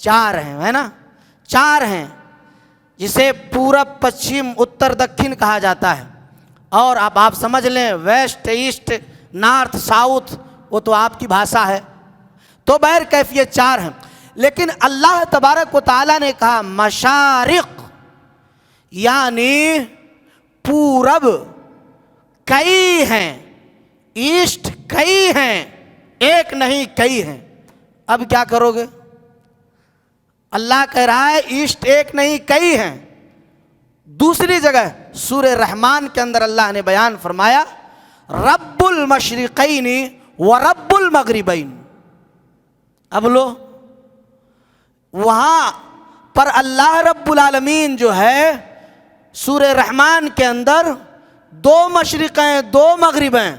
4 ہیں، ہے نا؟ 4 ہیں، جسے پورب پچھم اتر دکھن کہا جاتا ہے، اور اب آپ سمجھ لیں ویسٹ ایسٹ نارتھ ساؤتھ، وہ تو آپ کی بھاشا ہے۔ تو بہر کیف یہ 4 ہیں، لیکن اللہ تبارک و تعالیٰ نے کہا مشارق، یعنی پورب کئی ہیں، ایسٹ کئی ہیں، ایک نہیں کئی ہیں۔ اب کیا کرو گے؟ اللہ کہہ رہا ہے ایسٹ ایک نہیں کئی ہیں۔ دوسری جگہ سورہ رحمان کے اندر اللہ نے بیان فرمایا رب المشرقین ورب المغربین۔ اب لو، وہاں پر اللہ رب العالمین جو ہے سورہ رحمان کے اندر 2 مشرقیں 2 مغربیں،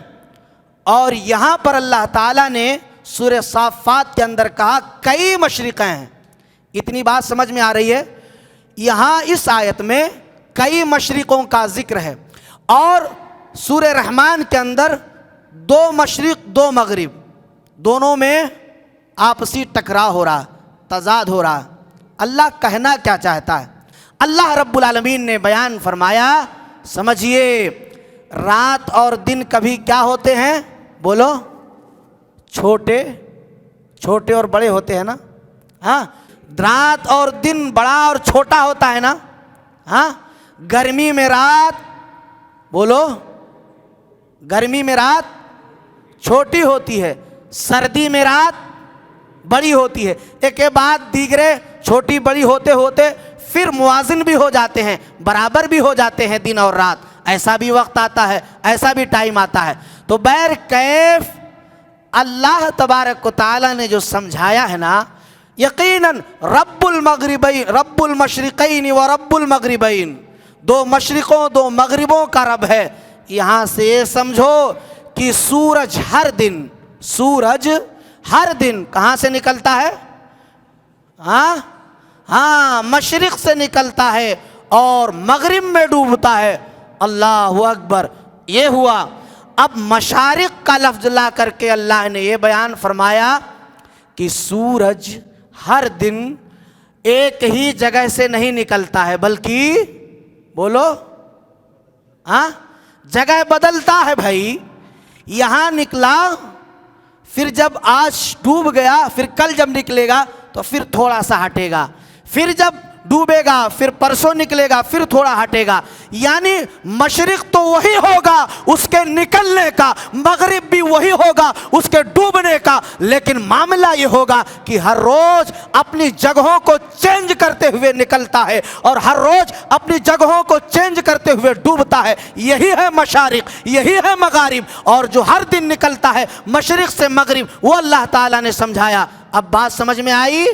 اور یہاں پر اللہ تعالیٰ نے سورہ صافات کے اندر کہا کئی مشرقیں ہیں۔ اتنی بات سمجھ میں آ رہی ہے؟ یہاں اس آیت میں کئی مشرقوں کا ذکر ہے، اور سورہ رحمان کے اندر 2 مشرق 2 مغرب، دونوں میں آپسی ٹکراؤ ہو رہا، تضاد ہو رہا۔ اللہ کہنا کیا چاہتا ہے؟ اللہ رب العالمین نے بیان فرمایا، سمجھیے رات اور دن کبھی کیا ہوتے ہیں؟ بولو، چھوٹے اور بڑے ہوتے ہیں نا؟ ہاں، رات اور دن بڑا اور چھوٹا ہوتا ہے نا؟ ہاں، گرمی میں رات، بولو، گرمی میں رات چھوٹی ہوتی ہے، سردی میں رات بڑی ہوتی ہے، ایک کے بعد دیگرے چھوٹی بڑی ہوتے ہوتے پھر موازن بھی ہو جاتے ہیں، برابر بھی ہو جاتے ہیں دن اور رات۔ ایسا بھی وقت آتا ہے، ایسا بھی ٹائم آتا ہے۔ تو بہر کیف اللہ تبارک و تعالیٰ نے جو سمجھایا ہے نا، یقیناً رب المشرقین و رب المغربین، 2 مشرقوں 2 مغربوں کا رب ہے۔ یہاں سے یہ سمجھو کہ سورج ہر دن کہاں سے نکلتا ہے؟ ہاں مشرق سے نکلتا ہے اور مغرب میں ڈوبتا ہے۔ اللہ اکبر، یہ ہوا۔ اب مشارق کا لفظ لا کر کے اللہ نے یہ بیان فرمایا کہ سورج ہر دن ایک ہی جگہ سے نہیں نکلتا ہے، بلکہ بولو جگہ بدلتا ہے بھائی۔ یہاں نکلا، پھر جب آج ڈوب گیا، پھر کل جب نکلے گا تو پھر تھوڑا سا ہٹے گا، پھر جب ڈوبے گا پھر پرسوں نکلے گا، پھر تھوڑا ہٹے گا۔ یعنی مشرق تو وہی ہوگا اس کے نکلنے کا، مغرب بھی وہی ہوگا اس کے ڈوبنے کا، لیکن معاملہ یہ ہوگا کہ ہر روز اپنی جگہوں کو چینج کرتے ہوئے نکلتا ہے اور ہر روز اپنی جگہوں کو چینج کرتے ہوئے ڈوبتا ہے۔ یہی ہے مشارق، یہی ہے مغارب، اور جو ہر دن نکلتا ہے مشرق سے مغرب، وہ اللہ تعالیٰ نے سمجھایا۔ اب بات سمجھ میں آئی؟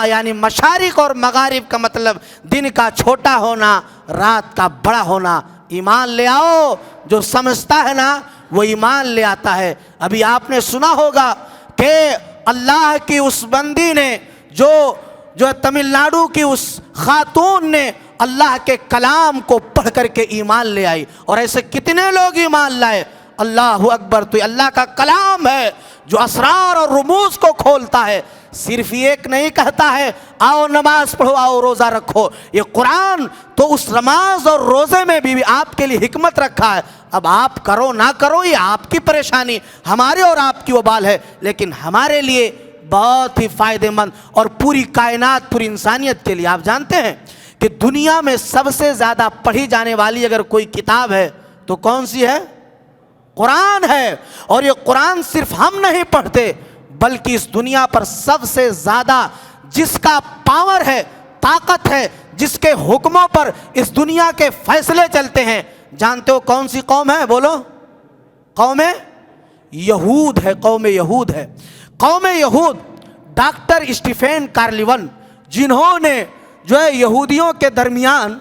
یعنی مشارق اور مغارب کا مطلب دن کا چھوٹا ہونا، رات کا بڑا ہونا۔ ایمان لے آؤ، جو سمجھتا ہے نا وہ ایمان لے آتا ہے۔ ابھی آپ نے سنا ہوگا کہ اللہ کی اس بندی نے جو تمل ناڈو کی اس خاتون نے اللہ کے کلام کو پڑھ کر کے ایمان لے آئی، اور ایسے کتنے لوگ ایمان لائے۔ اللہ اکبر، تو یہ اللہ کا کلام ہے جو اسرار اور رموز کو کھولتا ہے۔ صرف ایک نہیں کہتا ہے آؤ نماز پڑھو، آؤ روزہ رکھو۔ یہ قرآن تو اس نماز اور روزے میں بھی آپ کے لیے حکمت رکھا ہے۔ اب آپ کرو نہ کرو یہ آپ کی پریشانی، ہمارے اور آپ کی وبال ہے، لیکن ہمارے لیے بہت ہی فائدہ مند، اور پوری کائنات، پوری انسانیت کے لیے۔ آپ جانتے ہیں کہ دنیا میں سب سے زیادہ پڑھی جانے والی اگر کوئی کتاب ہے تو کون سی ہے؟ قرآن ہے۔ اور یہ قرآن صرف ہم نہیں پڑھتے، بلکہ اس دنیا پر سب سے زیادہ جس کا پاور ہے، طاقت ہے، جس کے حکموں پر اس دنیا کے فیصلے چلتے ہیں، جانتے ہو کون سی قوم ہے؟ بولو۔ قوم یہود ہے، قوم یہود ہے۔ قوم یہود ڈاکٹر اسٹیفن کارلیون، جنہوں نے جو ہے یہودیوں کے درمیان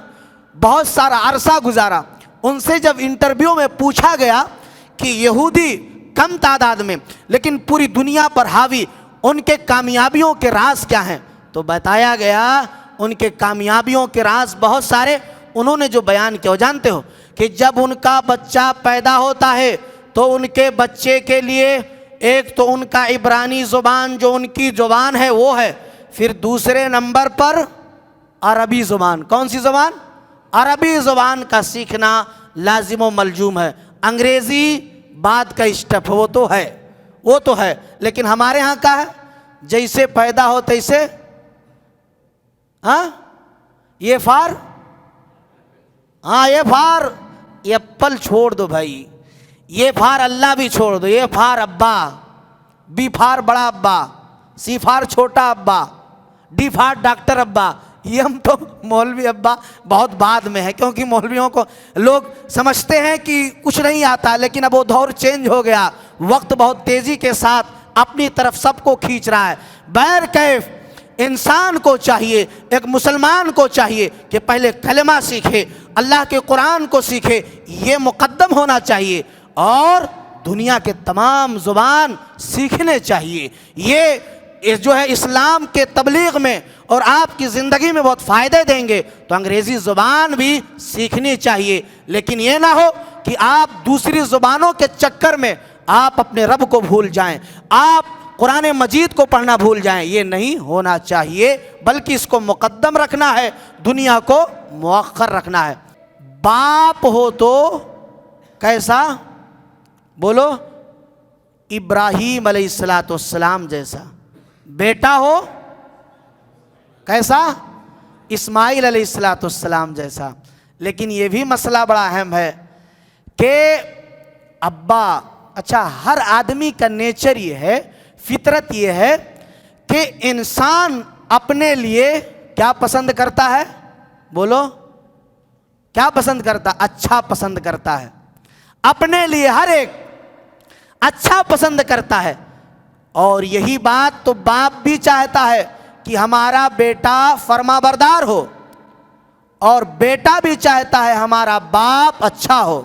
بہت سارا عرصہ گزارا، ان سے جب انٹرویو میں پوچھا گیا کہ یہودی کم تعداد میں لیکن پوری دنیا پر حاوی، ان کے کامیابیوں کے راز کیا ہیں، تو بتایا گیا ان کے کامیابیوں کے راز بہت سارے۔ انہوں نے جو بیان کیا، جانتے ہو کہ جب ان کا بچہ پیدا ہوتا ہے تو ان کے بچے کے لیے ایک تو ان کا عبرانی زبان جو ان کی زبان ہے وہ ہے، پھر دوسرے نمبر پر عربی زبان۔ کون سی زبان؟ عربی زبان کا سیکھنا لازم و ملزوم ہے۔ انگریزی بعد کا اسٹیپ، وہ تو ہے، لیکن ہمارے ہاں کا ہے جیسے پیدا ہو تیسے یہ فار یہ ایپل چھوڑ دو بھائی، یہ فار اللہ بھی چھوڑ دو، یہ فار ابا، بی فار بڑا ابا، سی فار چھوٹا ابا، ڈی فار ڈاکٹر ابا۔ یہ ہم تو مولوی ابا بہت بعد میں ہے، کیونکہ مولویوں کو لوگ سمجھتے ہیں کہ کچھ نہیں آتا، لیکن اب وہ دور چینج ہو گیا، وقت بہت تیزی کے ساتھ اپنی طرف سب کو کھینچ رہا ہے۔ بہر کیف انسان کو چاہیے، ایک مسلمان کو چاہیے کہ پہلے کلمہ سیکھے، اللہ کے قرآن کو سیکھے، یہ مقدم ہونا چاہیے، اور دنیا کے تمام زبان سیکھنے چاہیے۔ یہ جو ہے اسلام کے تبلیغ میں اور آپ کی زندگی میں بہت فائدے دیں گے، تو انگریزی زبان بھی سیکھنی چاہیے، لیکن یہ نہ ہو کہ آپ دوسری زبانوں کے چکر میں آپ اپنے رب کو بھول جائیں، آپ قرآن مجید کو پڑھنا بھول جائیں۔ یہ نہیں ہونا چاہیے، بلکہ اس کو مقدم رکھنا ہے، دنیا کو مؤخر رکھنا ہے۔ باپ ہو تو کیسا؟ بولو، ابراہیم علیہ السلام جیسا۔ بیٹا ہو کیسا؟ اسماعیل علیہ السلام جیسا۔ لیکن یہ بھی مسئلہ بڑا اہم ہے کہ ابا، اچھا ہر آدمی کا نیچر یہ ہے، فطرت یہ ہے کہ انسان اپنے لیے کیا پسند کرتا ہے؟ بولو، کیا پسند کرتا؟ اچھا پسند کرتا ہے، اپنے لیے ہر ایک اچھا پسند کرتا ہے۔ اور یہی بات تو باپ بھی چاہتا ہے کہ ہمارا بیٹا فرما بردار ہو، اور بیٹا بھی چاہتا ہے ہمارا باپ اچھا ہو۔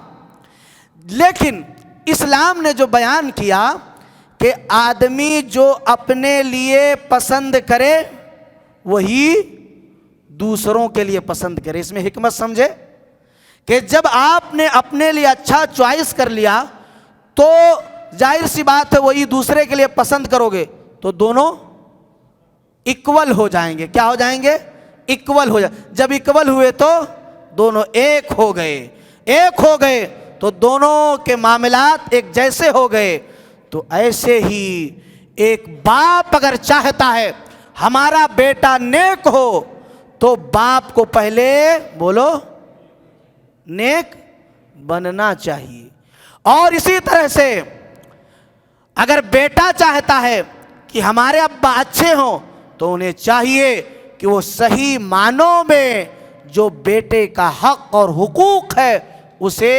لیکن اسلام نے جو بیان کیا کہ آدمی جو اپنے لیے پسند کرے وہی دوسروں کے لیے پسند کرے. اس میں حکمت سمجھے کہ جب آپ نے اپنے لیے اچھا چوائس کر لیا تو ظاہر سی بات ہے وہی دوسرے کے لیے پسند کرو گے تو دونوں اکول ہو جائیں گے. کیا ہو جائیں گے؟ اکول ہو جائیں. جب اکول ہوئے تو دونوں ایک ہو گئے. ایک ہو گئے تو دونوں کے معاملات ایک جیسے ہو گئے. تو ایسے ہی ایک باپ اگر چاہتا ہے ہمارا بیٹا نیک ہو تو باپ کو پہلے بولو نیک بننا چاہیے. اور اسی طرح سے اگر بیٹا چاہتا ہے کہ ہمارے ابا اچھے ہوں تو انہیں چاہیے کہ وہ صحیح معنوں میں جو بیٹے کا حق اور حقوق ہے اسے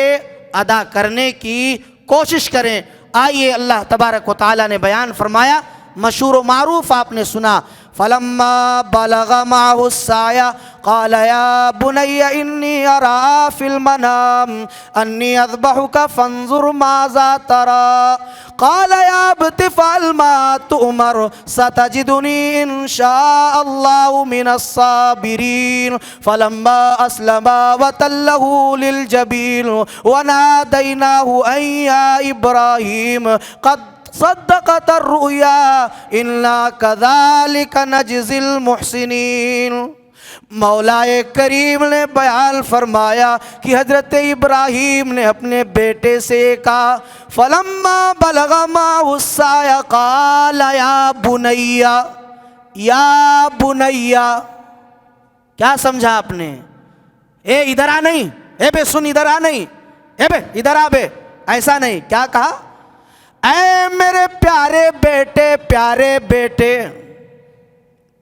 ادا کرنے کی کوشش کریں. آئیے اللہ تبارک و تعالیٰ نے بیان فرمایا, مشہور و معروف آپ نے سنا, فلما بلغ معه السعي قال يا بني إني أرى في المنام أني أذبحك فانظر ماذا ترى قال يا أبت افعل ما تؤمر ستجدني إن شاء الله من الصابرين فلما أسلما وتله للجبين وناديناه أن يا إبراهيم قد صدقت الرؤيا إنا كذلك نجزي المحسنين. مولا کریم نے بیان فرمایا کہ حضرت ابراہیم نے اپنے بیٹے سے کہا, فلما بلغ معه السعي قال يا بني, یا بنیا. کیا سمجھا آپ نے؟ اے ادھر آ نہیں, اے بے سن ادھر آ نہیں, اے بے ادھر آ بے, ایسا نہیں. کیا کہا؟ اے میرے پیارے بیٹے, پیارے بیٹے.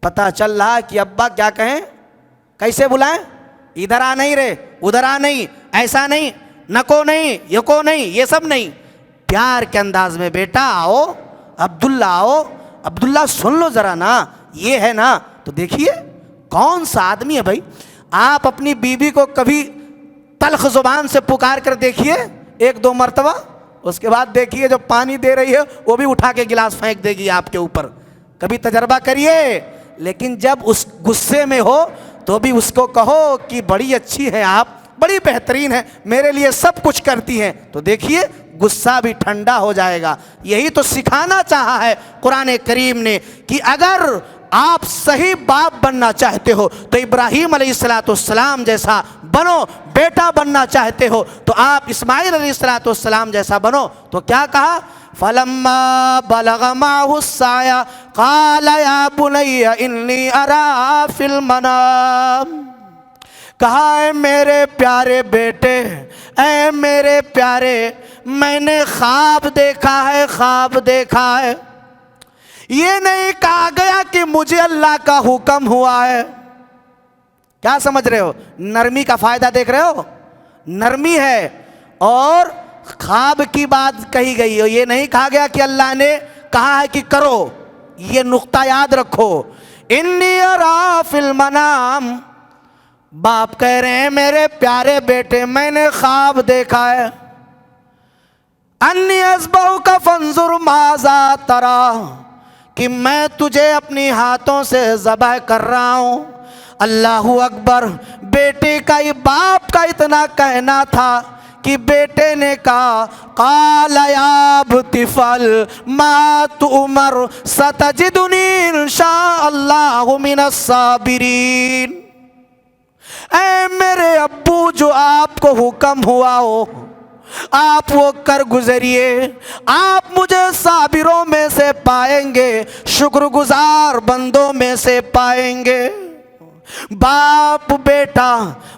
پتہ چل رہا کہ ابا کیا کہیں, کیسے بلائیں؟ ادھر آ نہیں رے, ادھر آ نہیں, ایسا نہیں, نکو نہیں, یکو نہیں, یہ سب نہیں. پیار کے انداز میں, بیٹا آؤ, عبداللہ آؤ, عبداللہ سن لو ذرا نا, یہ ہے نا. تو دیکھیے کون سا آدمی ہے بھائی. آپ اپنی بیوی کو کبھی تلخ زبان سے پکار کر دیکھیے ایک دو مرتبہ, اس کے بعد دیکھیے جو پانی دے رہی ہے وہ بھی اٹھا کے گلاس پھینک دے گی آپ کے اوپر. کبھی تجربہ کریے. لیکن جب اس غصے میں ہو تو بھی اس کو کہو کہ بڑی اچھی ہے آپ, بڑی بہترین ہے, میرے لیے سب کچھ کرتی ہیں. تو دیکھیے غصہ بھی ٹھنڈا ہو جائے گا. یہی تو سکھانا چاہا ہے قرآن کریم نے کہ اگر آپ صحیح باپ بننا چاہتے ہو تو ابراہیم علیہ السلام جیسا بنو. بیٹا بننا چاہتے ہو تو آپ اسماعیل علیہ السلام جیسا بنو. تو کیا کہا؟ فلما بلغ معه السعي قال يا بني إني أرى في المنام. کہا اے میرے پیارے بیٹے, اے میرے پیارے, میں نے خواب دیکھا ہے, خواب دیکھا ہے. یہ نہیں کہا گیا کہ مجھے اللہ کا حکم ہوا ہے. کیا سمجھ رہے ہو؟ نرمی کا فائدہ دیکھ رہے ہو؟ نرمی ہے اور خواب کی بات کہی گئی ہو. یہ نہیں کہا گیا کہ اللہ نے کہا ہے کہ کرو. یہ نقطہ یاد رکھو. انی ارا فی المنام, باپ کہہ رہے ہیں میرے پیارے بیٹے میں نے خواب دیکھا ہے. انی اذبحک فانظر ماذا تری, کہ میں تجھے اپنی ہاتھوں سے ذبح کر رہا ہوں. اللہ اکبر. بیٹے کا یہ باپ کا اتنا کہنا تھا کہ بیٹے نے کہا قال یا ابت افعل ما تؤمر ستجدنی انشاء اللہ من الصابرین. اے میرے ابو, جو آپ کو حکم ہوا ہو آپ وہ کر گزریے. آپ مجھے صابروں میں سے پائیں گے, شکر گزار بندوں میں سے پائیں گے. باپ بیٹا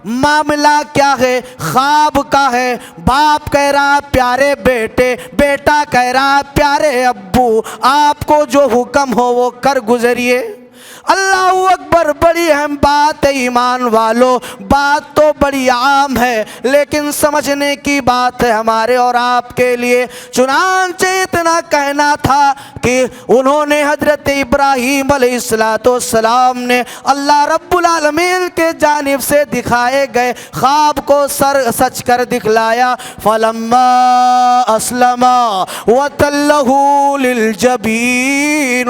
معاملہ کیا ہے؟ خواب کا ہے. باپ کہہ رہا پیارے بیٹے, بیٹا کہہ رہا پیارے ابو, آپ کو جو حکم ہو وہ کر گزریے. اللہ اکبر. بڑی اہم بات ہے ایمان والو. بات تو بڑی عام ہے لیکن سمجھنے کی بات ہے ہمارے اور آپ کے لیے. چنانچہ اتنا کہنا تھا کہ انہوں نے حضرت ابراہیم علیہ السلام نے اللہ رب العالمین کے جانب سے دکھائے گئے خواب کو سچ کر دکھلایا. فلما اسلما وتلہ للجبین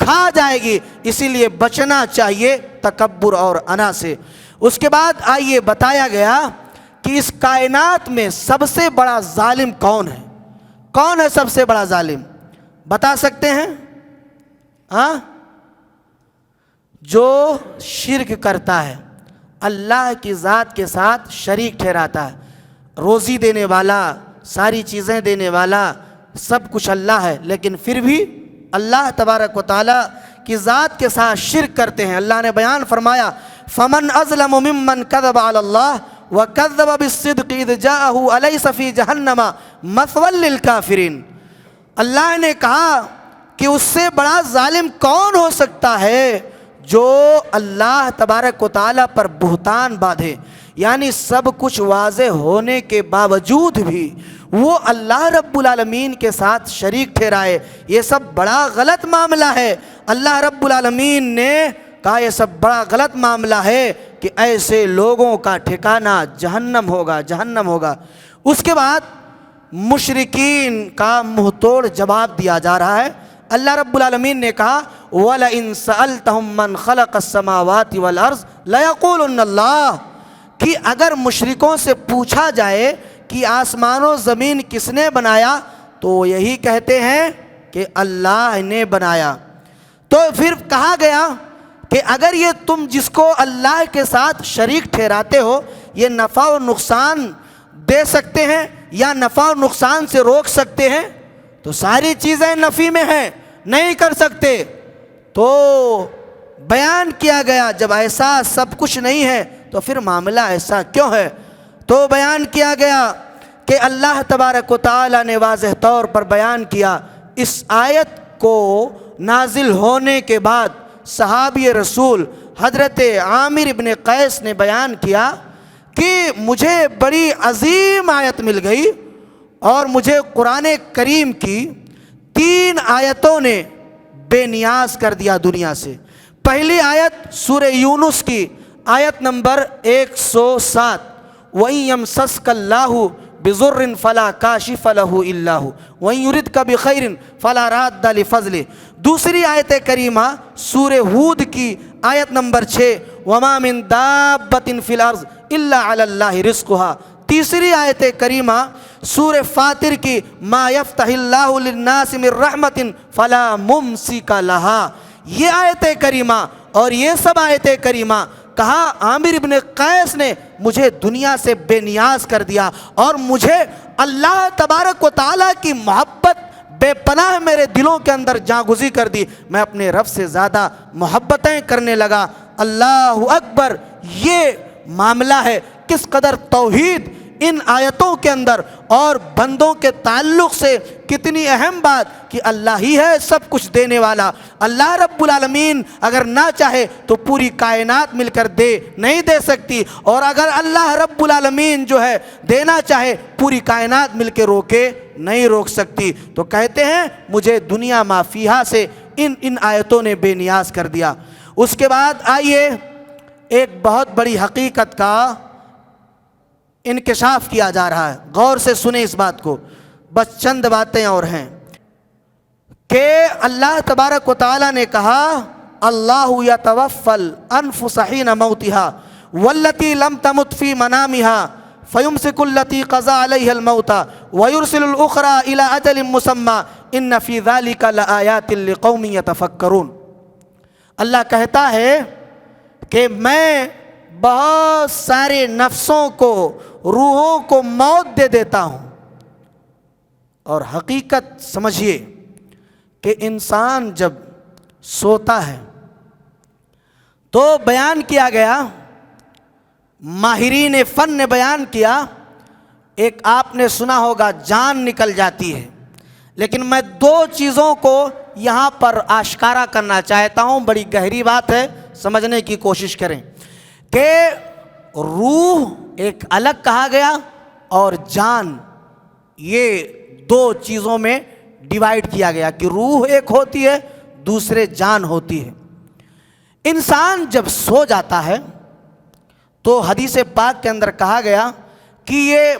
کھا جائے گی، اسی لیے بچنا چاہیے تکبر اور انا سے۔ اس کے بعد آئیے بتایا گیا کہ اس کائنات میں سب سے بڑا ظالم کون ہے؟ کون ہے سب سے بڑا ظالم؟ بتا سکتے ہیں؟ ہاں، جو شرک کرتا ہے، اللہ کی ذات کے ساتھ شریک ٹھہراتا ہے۔ روزی دینے والا، ساری چیزیں دینے والا، سب کچھ اللہ ہے، لیکن پھر بھی اللہ تبارک و تعالیٰ کی ذات کے ساتھ شرک کرتے ہیں۔ اللہ نے بیان فرمایا فَمَنْ أَظْلَمُ مِمَّنْ كَذَبَ عَلَى اللَّهِ وَكَذَّبَ بِالصِّدْقِ إِذْ جَاءَهُ أَلَيْسَ فِي جَهَنَّمَ مَثْوًى لِلْكَافِرِينَ۔ اللہ نے کہا کہ اس سے بڑا ظالم کون ہو سکتا ہے جو اللہ تبارک و تعالیٰ پر بہتان باندھے، یعنی سب کچھ واضح ہونے کے باوجود بھی وہ اللہ رب العالمین کے ساتھ شریک ٹھہرائے۔ یہ سب بڑا غلط معاملہ ہے۔ اللہ رب العالمین نے کہا یہ سب بڑا غلط معاملہ ہے کہ ایسے لوگوں کا ٹھکانہ جہنم ہوگا، جہنم ہوگا۔ اس کے بعد مشرکین کا منہ توڑ جواب دیا جا رہا ہے۔ اللہ رب العالمین نے کہا وَلَئِن سَأَلْتَهُم مَّنْ خَلَقَ السَّمَاوَاتِ وَالْأَرْضِ لَيَقُولُنَّ اللَّهُ، کہ اگر مشرکوں سے پوچھا جائے کہ آسمان و زمین کس نے بنایا تو وہ یہی کہتے ہیں کہ اللہ نے بنایا۔ تو پھر کہا گیا کہ اگر یہ تم جس کو اللہ کے ساتھ شریک ٹھہراتے ہو یہ نفع و نقصان دے سکتے ہیں یا نفع و نقصان سے روک سکتے ہیں، تو ساری چیزیں نفی میں ہیں، نہیں کر سکتے۔ تو بیان کیا گیا جب ایسا سب کچھ نہیں ہے تو پھر معاملہ ایسا کیوں ہے؟ تو بیان کیا گیا کہ اللہ تبارک و تعالیٰ نے واضح طور پر بیان کیا۔ اس آیت کو نازل ہونے کے بعد صحابی رسول حضرت عامر ابن قیس نے بیان کیا کہ مجھے بڑی عظیم آیت مل گئی اور مجھے قرآن کریم کی 3 آیتوں نے بے نیاز کر دیا دنیا سے۔ پہلی آیت سورہ یونس کی آیت نمبر 107، وَإِن يَمْسَسْكَ اللَّهُ بِضُرٍّ فَلَا كَاشِفَ لَهُ إِلَّا هُوَ وَإِن يُرِدْكَ بِخَيْرٍ فَلَا رَادَّ لِفَضْلِهِ۔ دوسری آیت کریمہ سورہ ہود کی آیت نمبر 6، وَمَا مِن دَابَّةٍ فِي الْأَرْضِ إِلَّا عَلَى اللَّهِ رِزْقُهَا۔ تیسری آیت کریمہ سورہ فاطر کی مَا يَفْتَحِ اللَّهُ لِلنَّاسِ مِن رَحْمَةٍ فَلَا مُمْسِكَ لَهَا۔ یہ آیت کریمہ اور یہ سب آیت کریمہ کہا عامر ابن قیس نے مجھے دنیا سے بے نیاز کر دیا اور مجھے اللہ تبارک و تعالیٰ کی محبت بے پناہ میرے دلوں کے اندر جاگزی کر دی۔ میں اپنے رب سے زیادہ محبتیں کرنے لگا۔ اللہ اکبر، یہ معاملہ ہے کس قدر توحید ان آیتوں کے اندر اور بندوں کے تعلق سے کتنی اہم بات کہ اللہ ہی ہے سب کچھ دینے والا۔ اللہ رب العالمین اگر نہ چاہے تو پوری کائنات مل کر دے نہیں دے سکتی، اور اگر اللہ رب العالمین جو ہے دینا چاہے پوری کائنات مل کے روکے نہیں روک سکتی۔ تو کہتے ہیں مجھے دنیا ما فیہا سے ان آیتوں نے بے نیاز کر دیا۔ اس کے بعد آئیے ایک بہت بڑی حقیقت کا انکشاف کیا جا رہا ہے، غور سے سنیں اس بات کو، بس چند باتیں اور ہیں کہ اللہ تبارک و تعالیٰ نے کہا اللہ یتوفی الانفس حین موتها والتی لم تمت فی منامها فیمسک التی قضى علیها الموت ویرسل الاخرى الى اجل مسمى ان فی ذلک لآیات لقوم یتفکرون۔ اللہ کہتا ہے کہ میں بہت سارے نفسوں کو، روحوں کو موت دے دیتا ہوں، اور حقیقت سمجھیے کہ انسان جب سوتا ہے تو بیان کیا گیا، ماہرین فن نے بیان کیا، ایک آپ نے سنا ہوگا جان نکل جاتی ہے، لیکن میں 2 چیزوں کو یہاں پر آشکارا کرنا چاہتا ہوں، بڑی گہری بات ہے، سمجھنے کی کوشش کریں کہ روح ایک الگ کہا گیا اور جان یہ 2 چیزوں میں ڈیوائیڈ کیا گیا کہ روح ایک ہوتی ہے، دوسرے جان ہوتی ہے۔ انسان جب سو جاتا ہے تو حدیث پاک کے اندر کہا گیا کہ یہ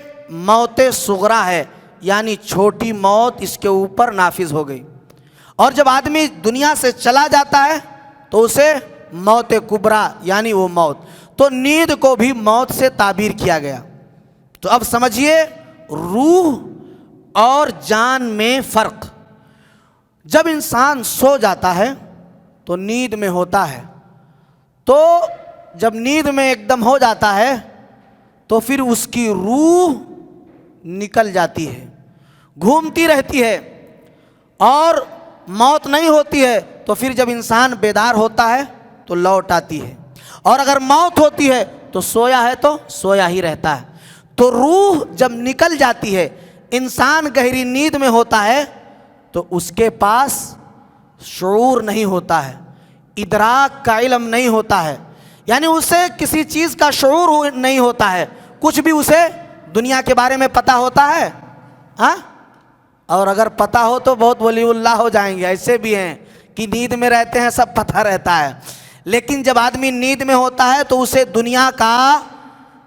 موت صغرا ہے، یعنی چھوٹی موت اس کے اوپر نافذ ہو گئی، اور جب آدمی دنیا سے چلا جاتا ہے تو اسے موت کبریٰ یعنی وہ موت. تو نیند کو بھی موت سے تعبیر کیا گیا. تو اب سمجھیے روح اور جان میں فرق. جب انسان سو جاتا ہے تو نیند میں ہوتا ہے, تو جب نیند میں ایک دم ہو جاتا ہے تو پھر اس کی روح نکل جاتی ہے, گھومتی رہتی ہے, اور موت نہیں ہوتی ہے. تو پھر جب انسان بیدار ہوتا ہے تو لوٹ آتی ہے, اور اگر موت ہوتی ہے تو سویا ہے تو سویا ہی رہتا ہے. تو روح جب نکل جاتی ہے, انسان گہری نیند میں ہوتا ہے, تو اس کے پاس شعور نہیں ہوتا ہے, ادراک کا علم نہیں ہوتا ہے, یعنی اسے کسی چیز کا شعور نہیں ہوتا ہے, کچھ بھی اسے دنیا کے بارے میں پتہ ہوتا ہے ہاں. اور اگر پتہ ہو تو بہت ولی اللہ ہو جائیں گے, ایسے بھی ہیں کہ نیند میں رہتے ہیں سب پتہ رہتا ہے. لیکن جب آدمی نیند میں ہوتا ہے تو اسے دنیا کا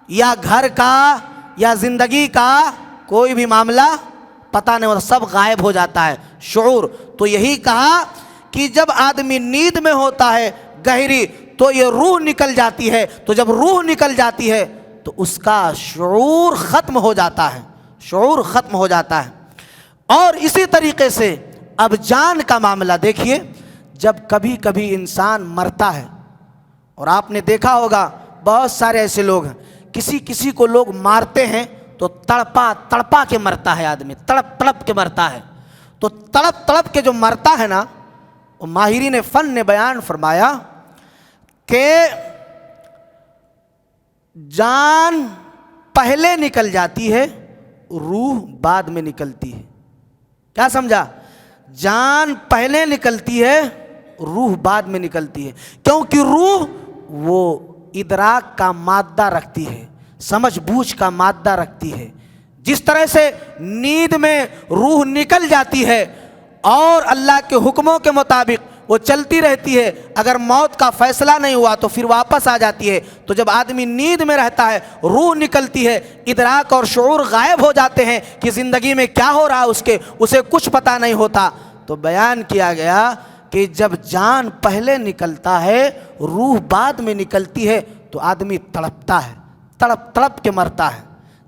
یا گھر کا یا زندگی کا کوئی بھی معاملہ پتہ نہیں ہوتا, سب غائب ہو جاتا ہے شعور. تو یہی کہا کہ جب آدمی نیند میں ہوتا ہے گہری تو یہ روح نکل جاتی ہے, تو جب روح نکل جاتی ہے تو اس کا شعور ختم ہو جاتا ہے, شعور ختم ہو جاتا ہے. اور اسی طریقے سے اب جان کا معاملہ دیکھیے, جب کبھی کبھی انسان مرتا ہے, اور آپ نے دیکھا ہوگا بہت سارے ایسے لوگ ہیں, کسی کو لوگ مارتے ہیں تو تڑپا کے مرتا ہے آدمی, تڑپ کے مرتا ہے. تو تڑپ کے جو مرتا ہے نا, وہ ماہرین فن نے بیان فرمایا کہ جان پہلے نکل جاتی ہے, روح بعد میں نکلتی ہے. کیا سمجھا؟ جان پہلے نکلتی ہے, روح بعد میں نکلتی ہے, کیونکہ روح وہ ادراک کا مادہ رکھتی ہے, سمجھ بوجھ کا مادہ رکھتی ہے. جس طرح سے نیند میں روح نکل جاتی ہے اور اللہ کے حکموں کے مطابق وہ چلتی رہتی ہے, اگر موت کا فیصلہ نہیں ہوا تو پھر واپس آ جاتی ہے. تو جب آدمی نیند میں رہتا ہے روح نکلتی ہے, ادراک اور شعور غائب ہو جاتے ہیں کہ زندگی میں کیا ہو رہا ہے اسے کچھ پتہ نہیں ہوتا. تو بیان کیا گیا کہ جب جان پہلے نکلتا ہے روح بعد میں نکلتی ہے تو آدمی تڑپتا ہے, تڑپ کے مرتا ہے.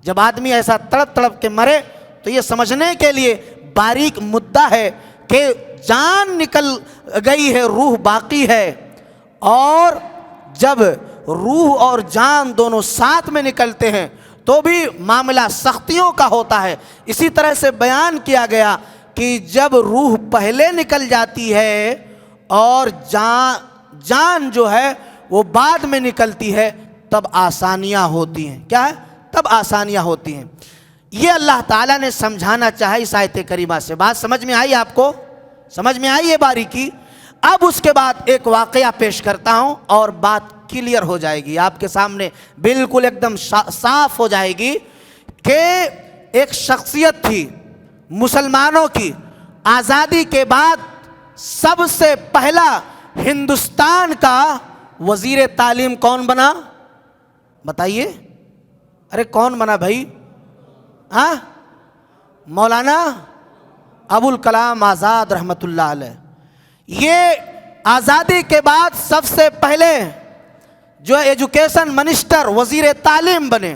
جب آدمی ایسا تڑپ کے مرے تو یہ سمجھنے کے لیے باریک مدعا ہے کہ جان نکل گئی ہے, روح باقی ہے. اور جب روح اور جان دونوں ساتھ میں نکلتے ہیں تو بھی معاملہ سختیوں کا ہوتا ہے. اسی طرح سے بیان کیا گیا کہ جب روح پہلے نکل جاتی ہے اور جان جو ہے وہ بعد میں نکلتی ہے تب آسانیاں ہوتی ہیں. کیا ہے؟ تب آسانیاں ہوتی ہیں. یہ اللہ تعالیٰ نے سمجھانا چاہا اس آیت کریمہ سے. بات سمجھ میں آئی آپ کو؟ سمجھ میں آئی یہ باریکی؟ اب اس کے بعد ایک واقعہ پیش کرتا ہوں اور بات کلیئر ہو جائے گی آپ کے سامنے, بالکل ایک دم صاف ہو جائے گی کہ ایک شخصیت تھی مسلمانوں کی, آزادی کے بعد سب سے پہلا ہندوستان کا وزیر تعلیم کون بنا؟ بتائیے. ارے کون بنا بھائی؟ ہاں, مولانا ابوالکلام آزاد رحمۃ اللہ علیہ. یہ آزادی کے بعد سب سے پہلے جو ایجوکیشن منسٹر وزیر تعلیم بنے.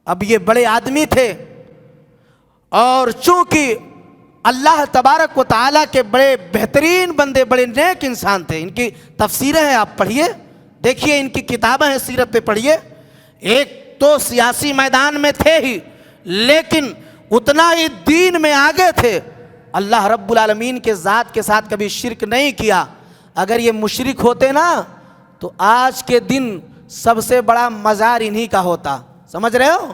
اب یہ بڑے آدمی تھے اور چونکہ اللہ تبارک و تعالیٰ کے بڑے بہترین بندے, بڑے نیک انسان تھے. ان کی تفسیریں ہیں, آپ پڑھیے, دیکھیے, ان کی کتابیں ہیں سیرت پہ پڑھیے. ایک تو سیاسی میدان میں تھے ہی, لیکن اتنا ہی دین میں آگے تھے. اللہ رب العالمین کے ذات کے ساتھ کبھی شرک نہیں کیا. اگر یہ مشرک ہوتے نا تو آج کے دن سب سے بڑا مزار انہی کا ہوتا. سمجھ رہے ہو؟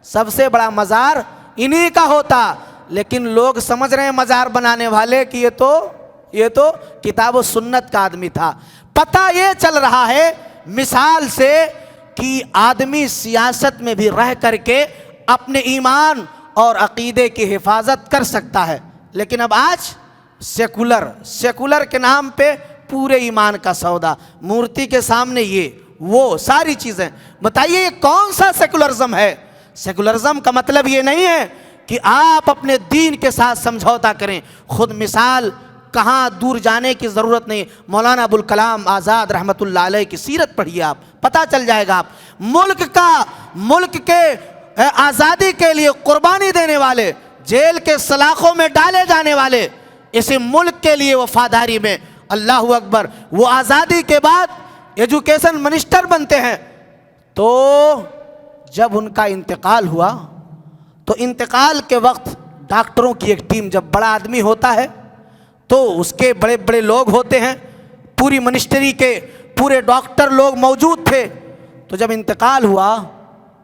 سب سے بڑا مزار انہی کا ہوتا. لیکن لوگ سمجھ رہے ہیں مزار بنانے والے کہ یہ تو کتاب و سنت کا آدمی تھا. پتہ یہ چل رہا ہے مثال سے کہ آدمی سیاست میں بھی رہ کر کے اپنے ایمان اور عقیدے کی حفاظت کر سکتا ہے. لیکن اب آج سیکولر کے نام پہ پورے ایمان کا سودا, مورتی کے سامنے یہ وہ ساری چیزیں. بتائیے یہ کون سا سیکولرزم ہے؟ سیکولرزم کا مطلب یہ نہیں ہے کہ آپ اپنے دین کے ساتھ سمجھوتا کریں. خود مثال کہاں دور جانے کی ضرورت نہیں، مولانا ابوالکلام آزاد رحمۃ اللہ علیہ کی سیرت پڑھیے، آپ پتہ چل جائے گا۔ آپ ملک کے آزادی کے لیے قربانی دینے والے، جیل کے سلاخوں میں ڈالے جانے والے، اسی ملک کے لیے وفاداری میں، اللہ اکبر، وہ آزادی کے بعد ایجوکیشن منسٹر بنتے ہیں۔ تو جب ان کا انتقال ہوا تو انتقال کے وقت ڈاکٹروں کی ایک ٹیم، جب بڑا آدمی ہوتا ہے تو اس کے بڑے بڑے لوگ ہوتے ہیں، پوری منسٹری کے پورے ڈاکٹر لوگ موجود تھے۔ تو جب انتقال ہوا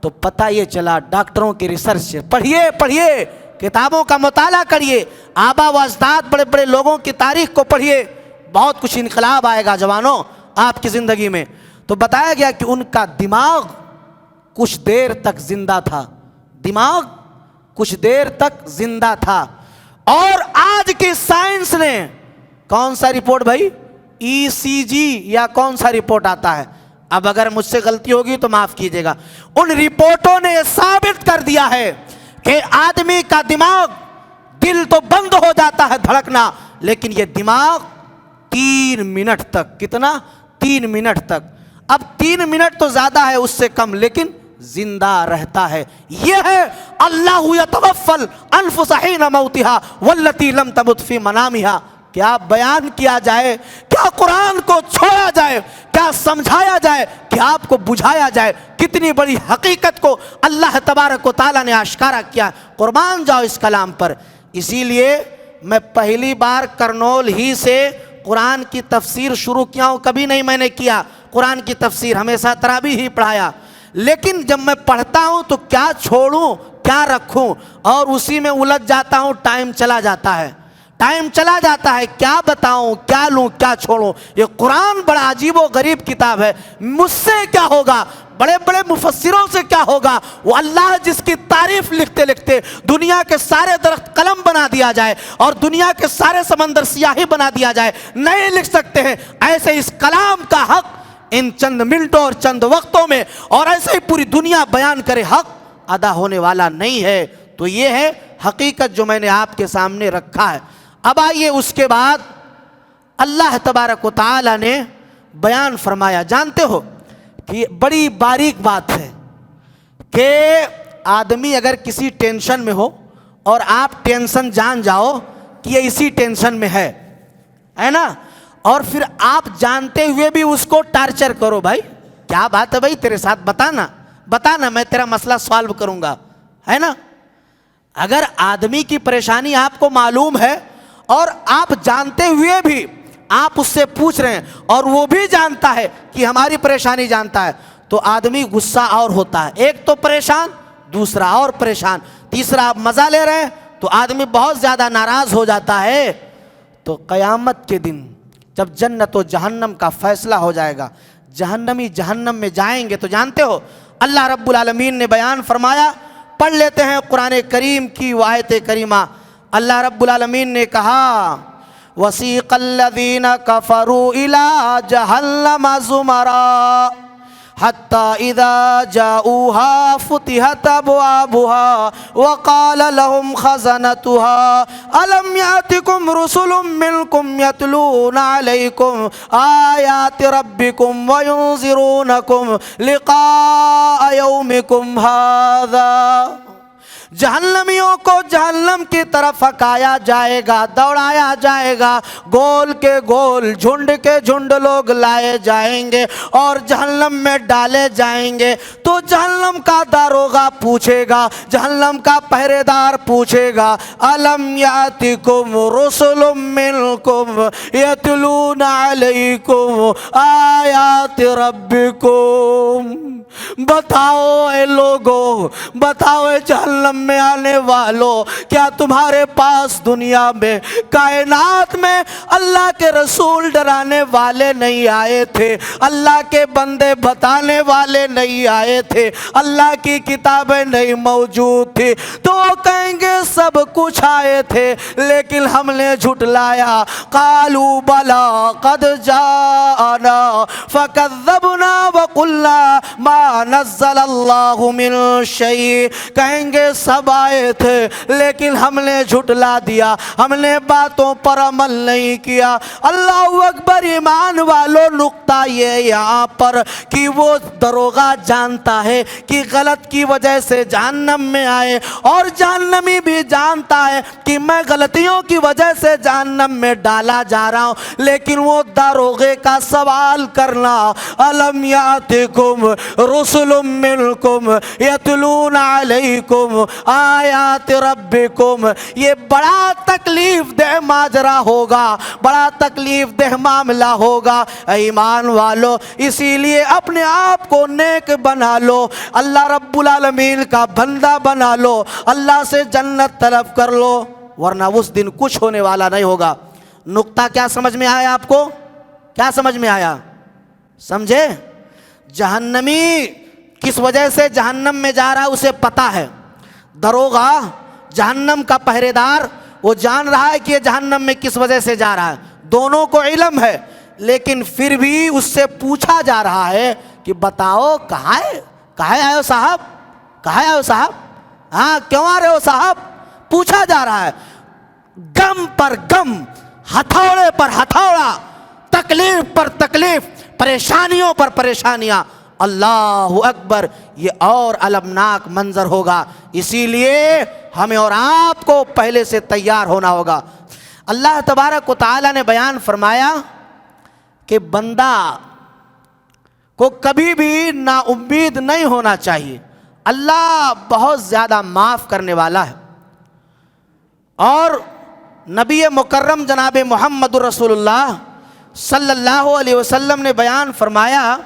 تو پتہ یہ چلا، ڈاکٹروں کی ریسرچ سے پڑھیے کتابوں کا مطالعہ کریے، آبا و اجداد بڑے بڑے لوگوں کی تاریخ کو پڑھیے، بہت کچھ انقلاب آئے گا جوانوں آپ کی زندگی میں۔ تو بتایا گیا کہ ان کا دماغ کچھ دیر تک زندہ تھا، دماغ کچھ دیر تک زندہ تھا۔ اور آج کی سائنس نے کون سا رپورٹ بھائی، ECG یا کون سا رپورٹ آتا ہے، اب اگر مجھ سے غلطی ہوگی تو معاف کیجیے گا، ان رپورٹوں نے ثابت کر دیا ہے کہ آدمی کا دماغ، دل تو بند ہو جاتا ہے دھڑکنا، لیکن یہ دماغ 3 منٹ تک، کتنا، 3 منٹ تک، اب 3 منٹ تو زیادہ ہے، اس سے کم، لیکن زندہ رہتا ہے۔ یہ ہے اللہ یتوفل انفس حین موتہا واللتی لم تمت فی منامہا۔ کیا بیان کیا جائے، کیا قرآن کو چھوڑا جائے، کیا سمجھایا جائے کہ آپ کو بجھایا جائے، کتنی بڑی حقیقت کو اللہ تبارک و تعالیٰ نے آشکارا کیا۔ قربان جاؤ اس کلام پر۔ اسی لیے میں پہلی بار کرنول ہی سے قرآن کی تفسیر شروع کیا ہوں، کبھی نہیں میں نے کیا قرآن کی تفسیر، ہمیشہ تراویح ہی پڑھایا، لیکن جب میں پڑھتا ہوں تو کیا چھوڑوں کیا رکھوں، اور اسی میں الجھ جاتا ہوں، ٹائم چلا جاتا ہے، کیا بتاؤں، کیا لوں، کیا چھوڑوں۔ یہ قرآن بڑا عجیب و غریب کتاب ہے۔ مجھ سے کیا ہوگا، بڑے بڑے مفسروں سے کیا ہوگا، وہ اللہ جس کی تعریف لکھتے لکھتے دنیا کے سارے درخت قلم بنا دیا جائے اور دنیا کے سارے سمندر سیاہی بنا دیا جائے، نہیں لکھ سکتے ہیں۔ ایسے اس کلام کا حق ان چند منٹوں اور چند وقتوں میں، اور ایسے ہی پوری دنیا بیان کرے، حق ادا ہونے والا نہیں ہے۔ تو یہ ہے حقیقت جو میں نے آپ کے سامنے رکھا ہے۔ اب آئیے اس کے بعد اللہ تبارک و تعالی نے بیان فرمایا۔ جانتے ہو کہ بڑی باریک بات ہے کہ آدمی اگر کسی ٹینشن میں ہو اور آپ ٹینشن جان جاؤ کہ یہ اسی ٹینشن میں ہے نا، اور پھر آپ جانتے ہوئے بھی اس کو ٹارچر کرو، بھائی کیا بات ہے بھائی تیرے ساتھ، بتانا میں تیرا مسئلہ سالو کروں گا، ہے نا۔ اگر آدمی کی پریشانی آپ کو معلوم ہے اور آپ جانتے ہوئے بھی آپ اس سے پوچھ رہے ہیں اور وہ بھی جانتا ہے کہ ہماری پریشانی جانتا ہے، تو آدمی غصہ اور ہوتا ہے، ایک تو پریشان، دوسرا اور پریشان، تیسرا آپ مزہ لے رہے ہیں تو آدمی بہت زیادہ ناراض ہو جاتا ہے۔ تو قیامت کے دن جب جنت و جہنم کا فیصلہ ہو جائے گا، جہنمی جہنم میں جائیں گے، تو جانتے ہو اللہ رب العالمین نے بیان فرمایا، پڑھ لیتے ہیں قرآن کریم کی وہ آیت کریمہ۔ اللہ رب العالمین نے کہا وَسِيقَ الَّذِينَ كَفَرُوا إِلَىٰ جَهَنَّمَ زُمَرًا حَتَّى إِذَا جَاءُوهَا فُتِحَتْ أَبْوَابُهَا وَقَالَ لَهُمْ خَزَنَتُهَا أَلَمْ يَأْتِكُمْ رُسُلٌ مِّنكُمْ يَتْلُونَ عَلَيْكُمْ آيَاتِ رَبِّكُمْ وَيُنذِرُونَكُمْ لِقَاءَ يَوْمِكُمْ هَٰذَا۔ جہنمیوں کو جہنم کی طرف ہکایا جائے گا، دوڑایا جائے گا، گول کے گول، جھنڈ کے جھنڈ لوگ لائے جائیں گے اور جہنم میں ڈالے جائیں گے۔ تو جہنم کا داروغہ پوچھے گا، جہنم کا پہرے دار پوچھے گا، الم یاتکم رسل منکم یتلون علیکم آیات ربکم۔ بتاؤ اے لوگوں، بتاؤ اے جہنم میں آنے والوں، کیا تمہارے پاس دنیا میں، کائنات میں اللہ کے رسول ڈرانے والے نہیں آئے تھے، اللہ کے بندے بتانے والے نہیں آئے تھے، اللہ کی کتابیں نہیں موجود تھی؟ تو وہ کہیں گے سب کچھ آئے تھے لیکن ہم نے جھٹلایا۔ قالوا بلا قد جاءنا فکذبنا وقلنا ما نزل اللہ من شیء۔ کہیں گے سب آئے تھے لیکن ہم نے جھٹلا دیا، ہم نے باتوں پر عمل نہیں کیا۔ اللہ اکبر۔ ایمان والو، نقطہ یہ یہاں پر کہ وہ دروغہ جانتا ہے کہ غلط کی وجہ سے جہنم میں آئے، اور جہنمی بھی جانتا ہے کہ میں غلطیوں کی وجہ سے جہنم میں ڈالا جا رہا ہوں، لیکن وہ داروغے کا سوال کرنا، الم یاتکم رسل منکم یتلون علیکم آیات ربکم، یہ بڑا تکلیف دہ ماجرا ہوگا، بڑا تکلیف دہ معاملہ ہوگا۔ ایمان والو، اسی لیے اپنے آپ کو نیک بنا لو، اللہ رب العالمین کا بندہ بنا لو، اللہ سے جنت طلب کر لو، ورنہ اس دن کچھ ہونے والا نہیں ہوگا۔ نقطہ کیا سمجھ میں آیا آپ کو؟ کیا سمجھ میں آیا؟ سمجھے؟ جہنمی کس وجہ سے جہنم میں جا رہا ہے اسے پتا ہے، دروغہ جہنم کا پہرے دار وہ جان رہا ہے کہ یہ جہنم میں کس وجہ سے جا رہا ہے، دونوں کو علم ہے، لیکن پھر بھی اس سے پوچھا جا رہا ہے کہ بتاؤ کہاں آئے ہو صاحب، کہاں آئے ہو صاحب، ہاں کیوں آ رہے ہو صاحب، پوچھا جا رہا ہے۔ غم پر غم، ہتھوڑے پر ہتھوڑا، تکلیف پر تکلیف، پریشانیوں پر پریشانیاں، اللہ اکبر، یہ اور المناک منظر ہوگا۔ اسی لیے ہمیں اور آپ کو پہلے سے تیار ہونا ہوگا۔ اللہ تبارک و تعالی نے بیان فرمایا کہ بندہ کو کبھی بھی نا امید نہیں ہونا چاہیے، اللہ بہت زیادہ معاف کرنے والا ہے۔ اور نبی مکرم جناب محمد رسول اللہ صلی اللہ علیہ وسلم نے بیان فرمایا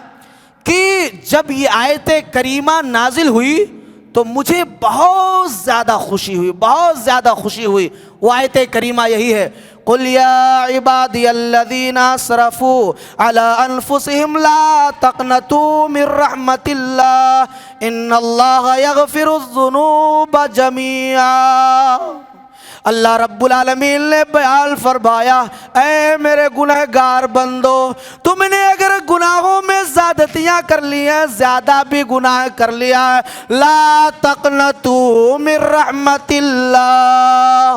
کہ جب یہ آیت کریمہ نازل ہوئی تو مجھے بہت زیادہ خوشی ہوئی، بہت زیادہ خوشی ہوئی۔ وہ آیت کریمہ یہی ہے، قُلْ يَا عِبَادِيَ الَّذِينَ أَسْرَفُوا عَلَىٰ أَنفُسِهِمْ لَا تَقْنَطُوا مِن رَحْمَةِ اللَّهِ إِنَّ اللَّهَ يَغْفِرُ الذُّنُوبَ جَمِيعًا۔ اللہ رب العالمین نے بیان فرمایا، اے میرے گنہگار بندو، تم نے اگر گناہوں میں زیادتیاں کر لی ہیں، زیادہ بھی گناہ کر لیا ہے، لا تقنطوا من رحمت اللہ،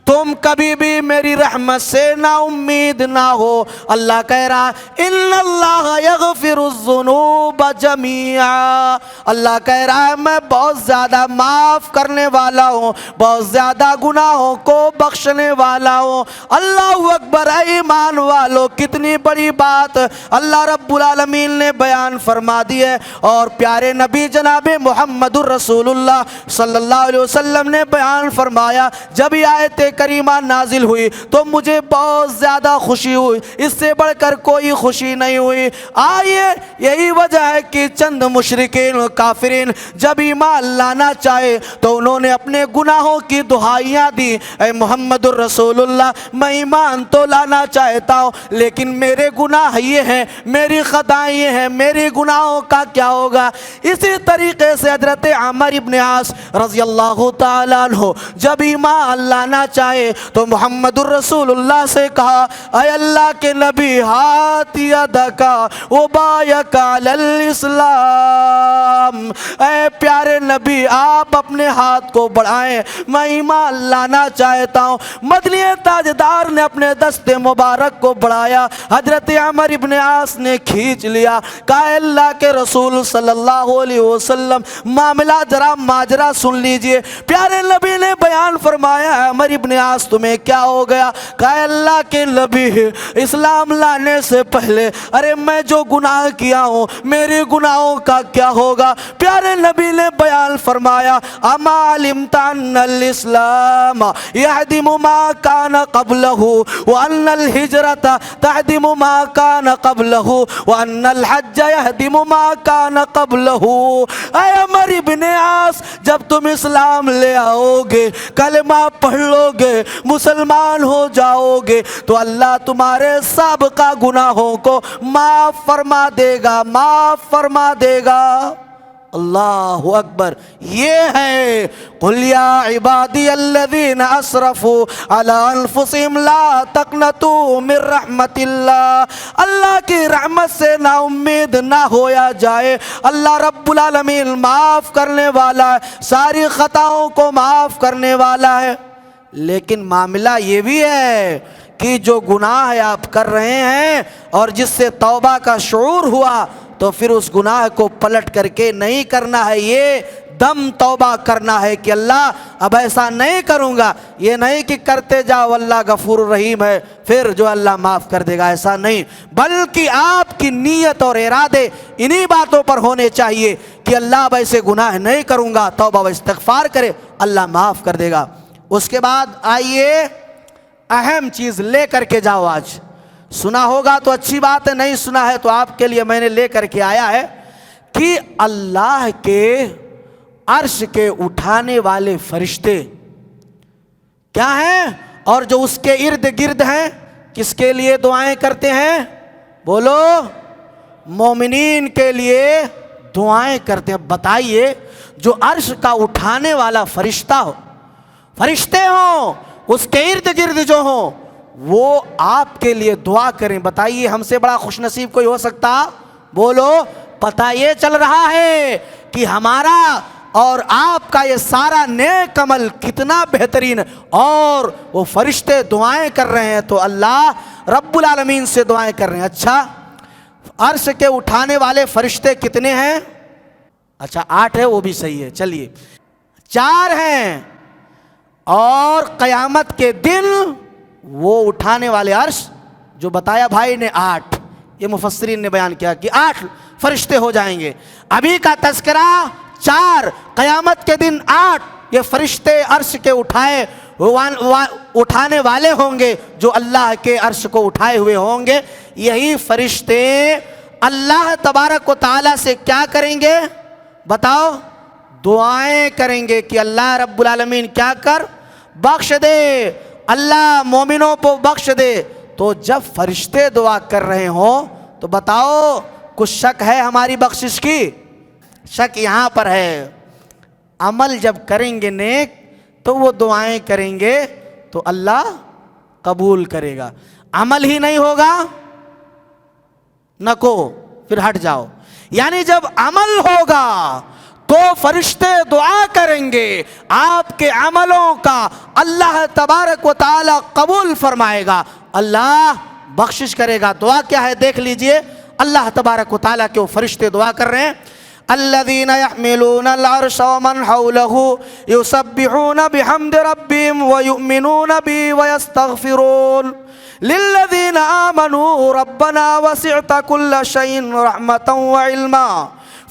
تم کبھی بھی میری رحمت سے نا امید نہ ہو۔ اللہ کہہ رہا ان اللہ یغفر الذنوب جميعا، اللہ کہہ رہا ہے میں بہت زیادہ معاف کرنے والا ہوں، بہت زیادہ گناہوں کو بخشنے والا ہوں۔ اللہ اکبر۔ ایمان والو، کتنی بڑی بات اللہ رب العالمین نے بیان فرما دی ہے، اور پیارے نبی جناب محمد الرسول اللہ صلی اللہ علیہ وسلم نے بیان فرمایا، جب یہ آیت کریمہ نازل ہوئی تو مجھے بہت زیادہ خوشی ہوئی، اس سے بڑھ کر کوئی خوشی نہیں ہوئی۔ آئیے، یہی وجہ ہے کہ چند مشرکین و کافرین جب ایمان لانا چاہے تو انہوں نے اپنے گناہوں کی دہائیاں دی، اے محمد الرسول اللہ میں ایمان تو لانا چاہتا ہوں لیکن میرے گناہ یہ ہیں، میری خطائیں یہ ہیں، میرے گناہوں کا کیا ہوگا؟ اسی طریقے سے حضرت عمر ابن عاص رضی اللہ تعالیٰ عنہ جب ایمان لانا چاہے تو محمد الرسول اللہ سے کہا، اے اللہ کے نبی، ہاتھ یدکا وبایک علی الاسلام، اے پیارے نبی آپ اپنے ہاتھ کو بڑھائیں، میں ایمان لانا چاہتا ہوں۔ مدنی تاجدار نے اپنے دست مبارک کو بڑھایا، حضرت عمر ابن عاص نے کھینچ لیا، کہا اللہ کے رسول صلی اللہ علیہ وسلم معاملہ ذرا ماجرا سن لیجئے۔ پیارے نبی نے بیان فرمایا، عمر ابن عاص تمہیں کیا ہو گیا؟ کہا اللہ کے نبی اسلام لانے سے پہلے ارے میں جو گناہ کیا ہوں میرے گناہوں کا کیا ہوگا؟ پیارے نبی نے بیان فرمایا، اما علمت ان الاسلام یہدم ما کان قبلہ وان الہجرت تہدم ما کان قبلہ وان الحج یہدم ما کان قبلہ۔ اے عمر ابن عاص، جب تم اسلام لے آؤ گے، کلمہ پڑھ لو گے، مسلمان ہو جاؤ گے تو اللہ تمہارے سابقہ گناہوں کو معاف فرما دے گا، معاف فرما دے گا۔ اللہ اکبر. یہ ہے قل یا عبادی الذین اسرفوا علی انفسہم لا تقنطوا من رحمت اللہ. اللہ کی رحمت سے نا امید نہ ہویا جائے. اللہ رب العالمین معاف کرنے والا ہے, ساری خطاؤں کو معاف کرنے والا ہے. لیکن معاملہ یہ بھی ہے کہ جو گناہ آپ کر رہے ہیں اور جس سے توبہ کا شعور ہوا تو پھر اس گناہ کو پلٹ کر کے نہیں کرنا ہے, یہ دم توبہ کرنا ہے کہ اللہ اب ایسا نہیں کروں گا. یہ نہیں کہ کرتے جاؤ اللہ غفور الرحیم ہے پھر جو اللہ معاف کر دے گا, ایسا نہیں. بلکہ آپ کی نیت اور ارادے انہی باتوں پر ہونے چاہیے کہ اللہ اب ایسے گناہ نہیں کروں گا, توبہ و استغفار کرے, اللہ معاف کر دے گا. اس کے بعد آئیے اہم چیز لے کر کے جاؤ. آج سنا ہوگا تو اچھی بات ہے, نہیں سنا ہے تو آپ کے لیے میں نے لے کر کے آیا ہے کہ اللہ کے عرش کے اٹھانے والے فرشتے کیا ہیں اور جو اس کے ارد گرد ہیں کس کے لیے دعائیں کرتے ہیں؟ بولو. مومنین کے لیے دعائیں کرتے ہیں. بتائیے جو عرش کا اٹھانے والا فرشتہ ہو, فرشتے ہوں, اس کے ارد گرد جو ہوں, وہ آپ کے لیے دعا کریں. بتائیے ہم سے بڑا خوش نصیب کوئی ہو سکتا؟ بولو. پتہ یہ چل رہا ہے کہ ہمارا اور آپ کا یہ سارا نیک عمل کتنا بہترین, اور وہ فرشتے دعائیں کر رہے ہیں تو اللہ رب العالمین سے دعائیں کر رہے ہیں. اچھا عرش کے اٹھانے والے فرشتے کتنے ہیں؟ اچھا 8 ہے, وہ بھی صحیح ہے. چلیے 4 ہیں, اور قیامت کے دن وہ اٹھانے والے عرش جو بتایا بھائی نے 8, یہ مفسرین نے بیان کیا کہ 8 فرشتے ہو جائیں گے. ابھی کا تذکرہ 4, قیامت کے دن 8. یہ فرشتے عرش کے اٹھانے والے ہوں گے جو اللہ کے عرش کو اٹھائے ہوئے ہوں گے. یہی فرشتے اللہ تبارک و تعالیٰ سے کیا کریں گے بتاؤ؟ دعائیں کریں گے کہ اللہ رب العالمین کیا کر, بخش دے, اللہ مومنوں کو بخش دے. تو جب فرشتے دعا کر رہے ہوں تو بتاؤ کچھ شک ہے ہماری بخشش کی؟ شک یہاں پر ہے. عمل جب کریں گے نیک تو وہ دعائیں کریں گے تو اللہ قبول کرے گا. عمل ہی نہیں ہوگا نکو پھر ہٹ جاؤ. یعنی جب عمل ہوگا تو فرشتے دعا کریں گے, آپ کے عملوں کا اللہ تبارک و تعالی قبول فرمائے گا, اللہ بخشش کرے گا. دعا کیا ہے دیکھ لیجئے. اللہ تبارک و تعالی کے وہ فرشتے دعا کر رہے ہیں, الذین یحملون العرش ومن حولہ یسبحون بحمد ربہم ویؤمنون بہ ویستغفرون للذین آمنوا ربنا وسعت کل شیء رحمتا وعلما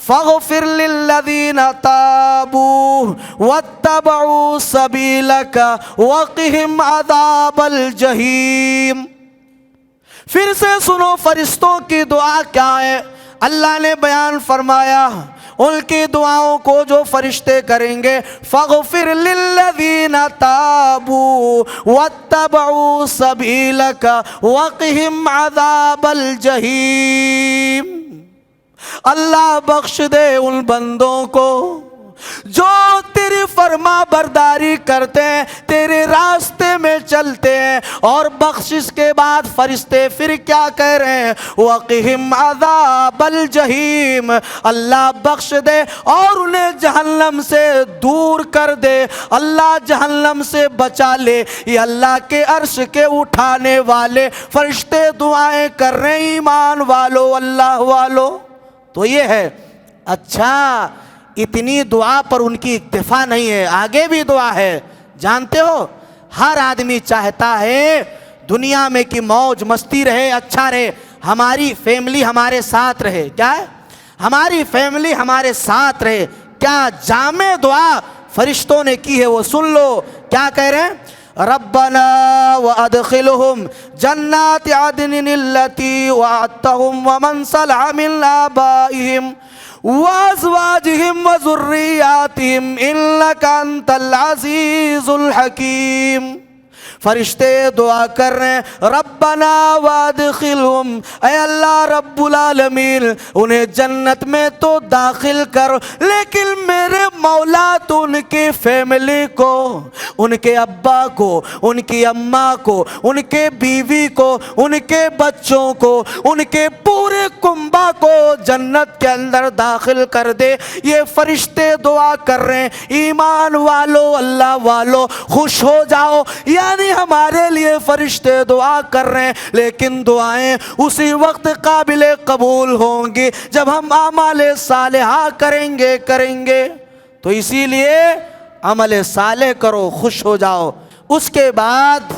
فاغفر للذین تابوا واتبعوا سبیلک وقہم عذاب الجحیم. پھر سے سنو فرشتوں کی دعا کیا ہے. اللہ نے بیان فرمایا ان کی دعاؤں کو جو فرشتے کریں گے, فاغفر للذین تابوا واتبعوا سبیلک وقہم عذاب الجحیم. اللہ بخش دے ان بندوں کو جو تیری فرما برداری کرتے ہیں, تیرے راستے میں چلتے ہیں. اور بخشش کے بعد فرشتے پھر کیا کہہ رہے ہیں؟ وقہم عذاب الجحیم. اللہ بخش دے اور انہیں جہنم سے دور کر دے, اللہ جہنم سے بچا لے. یہ اللہ کے عرش کے اٹھانے والے فرشتے دعائیں کر رہے ہیں ایمان والو, اللہ والو. تو یہ ہے. اچھا اتنی دعا پر ان کی اکتفا نہیں ہے, آگے بھی دعا ہے. جانتے ہو ہر آدمی چاہتا ہے دنیا میں کہ موج مستی رہے, اچھا رہے, ہماری فیملی ہمارے ساتھ رہے. کیا ہے؟ ہماری فیملی ہمارے ساتھ رہے. کیا جامع دعا فرشتوں نے کی ہے وہ سن لو. کیا کہہ رہے ہیں؟ ربنا وادخلهم جنات عدن التي وعدتهم ومن صلح من آبائهم وازواجهم وذرياتهم انك انت العزيز الحكيم. فرشتے دعا کر رہے ہیں ربنا وادخلہم، اے اللہ رب العالمین انہیں جنت میں تو داخل کر، لیکن میرے مولا تو ان کی فیملی کو، ان کے ابا کو، ان کی اماں کو، ان کے بیوی کو، ان کے بچوں کو، ان کے پورے کنبہ کو جنت کے اندر داخل کر دے۔ یہ فرشتے دعا کر رہے ہیں ایمان والو، اللہ والو خوش ہو جاؤ، یعنی ہمارے لیے فرشتے دعا کر رہے ہیں، لیکن دعائیں اسی وقت قابل قبول ہوں گی جب ہم اعمال صالحہ کریں گے۔ تو اسی لیے عمل صالح کرو، خوش ہو جاؤ۔ اس کے بعد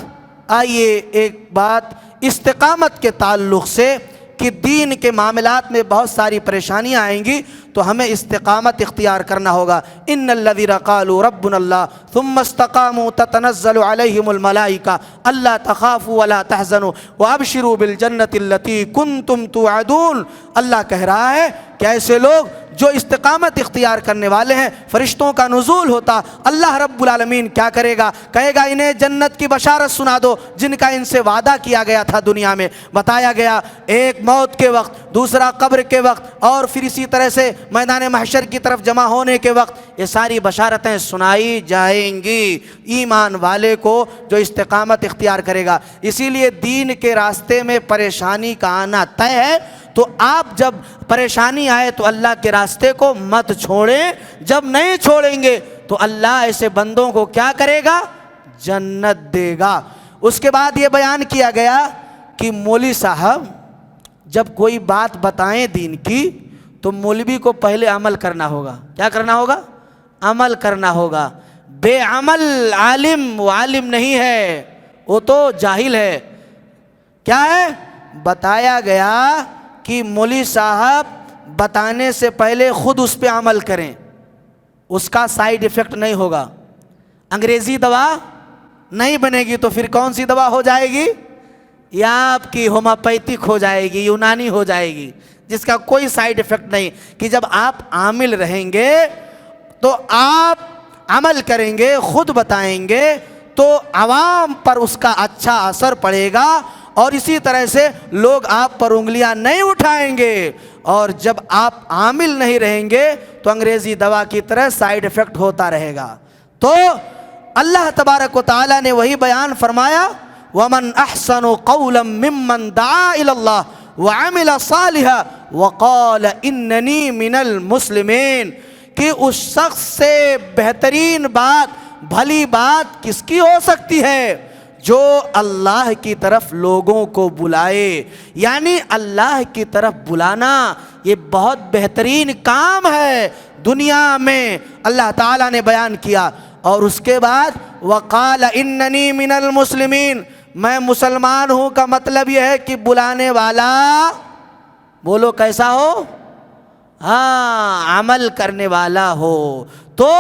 آئیے ایک بات استقامت کے تعلق سے کہ دین کے معاملات میں بہت ساری پریشانیاں آئیں گی، تو ہمیں استقامت اختیار کرنا ہوگا۔ ان الذین قالوا ربنا اللہ ثم استقاموا تتنزل علیہم الملائکہ الا تخافوا ولا تحزنوا وابشروا بالجنۃ التی کنتم توعدون۔ اللہ کہہ رہا ہے کہ ایسے لوگ جو استقامت اختیار کرنے والے ہیں، فرشتوں کا نزول ہوتا، اللہ رب العالمین کیا کرے گا؟ کہے گا انہیں جنت کی بشارت سنا دو جن کا ان سے وعدہ کیا گیا تھا دنیا میں۔ بتایا گیا ایک موت کے وقت، دوسرا قبر کے وقت، اور پھر اسی طرح سے میدان محشر کی طرف جمع ہونے کے وقت یہ ساری بشارتیں سنائی جائیں گی ایمان والے کو جو استقامت اختیار کرے گا۔ اسی لیے دین کے راستے میں پریشانی کا آنا طے ہے، تو آپ جب پریشانی آئے تو اللہ کے راستے کو مت چھوڑیں۔ جب نہیں چھوڑیں گے تو اللہ ایسے بندوں کو کیا کرے گا؟ جنت دے گا۔ اس کے بعد یہ بیان کیا گیا کہ مولوی صاحب جب کوئی بات بتائیں دین کی تو مولوی کو پہلے عمل کرنا ہوگا۔ کیا کرنا ہوگا؟ عمل کرنا ہوگا۔ بے عمل عالم وہ عالم نہیں ہے، وہ تو جاہل ہے۔ کیا ہے؟ بتایا گیا کہ مولوی صاحب بتانے سے پہلے خود اس پہ عمل کریں، اس کا سائیڈ ایفیکٹ نہیں ہوگا۔ انگریزی دوا نہیں بنے گی تو پھر کون سی دوا ہو جائے گی؟ یا آپ کی ہومیوپیتھک ہو جائے گی، یونانی ہو جائے گی، جس کا کوئی سائیڈ ایفیکٹ نہیں۔ کہ جب آپ عامل رہیں گے تو آپ عمل کریں گے، خود بتائیں گے تو عوام پر اس کا اچھا اثر پڑے گا، اور اسی طرح سے لوگ آپ پر انگلیاں نہیں اٹھائیں گے۔ اور جب آپ عامل نہیں رہیں گے تو انگریزی دوا کی طرح سائیڈ ایفیکٹ ہوتا رہے گا۔ تو اللہ تبارک و تعالی نے وہی بیان فرمایا وَمَنْ أَحْسَنُ قَوْلًا مِّمَّنْ دَعَا إِلَى اللَّهِ وَعَمِلَ صَالِحًا وَقَالَ إِنَّنِي مِنَ الْمُسْلِمِينَ، کہ اس شخص سے بہترین بات، بھلی بات کس کی ہو سکتی ہے؟ جو اللہ کی طرف لوگوں کو بلائے، یعنی اللہ کی طرف بلانا یہ بہت بہترین کام ہے دنیا میں، اللہ تعالیٰ نے بیان کیا۔ اور اس کے بعد وقال اننی من المسلمین، میں مسلمان ہوں کا مطلب یہ ہے کہ بلانے والا بولو کیسا ہو؟ ہاں، عمل کرنے والا ہو۔ تو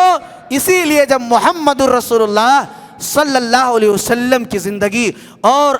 اسی لیے جب محمد الرسول اللہ صلی اللہ علیہ وسلم کی زندگی اور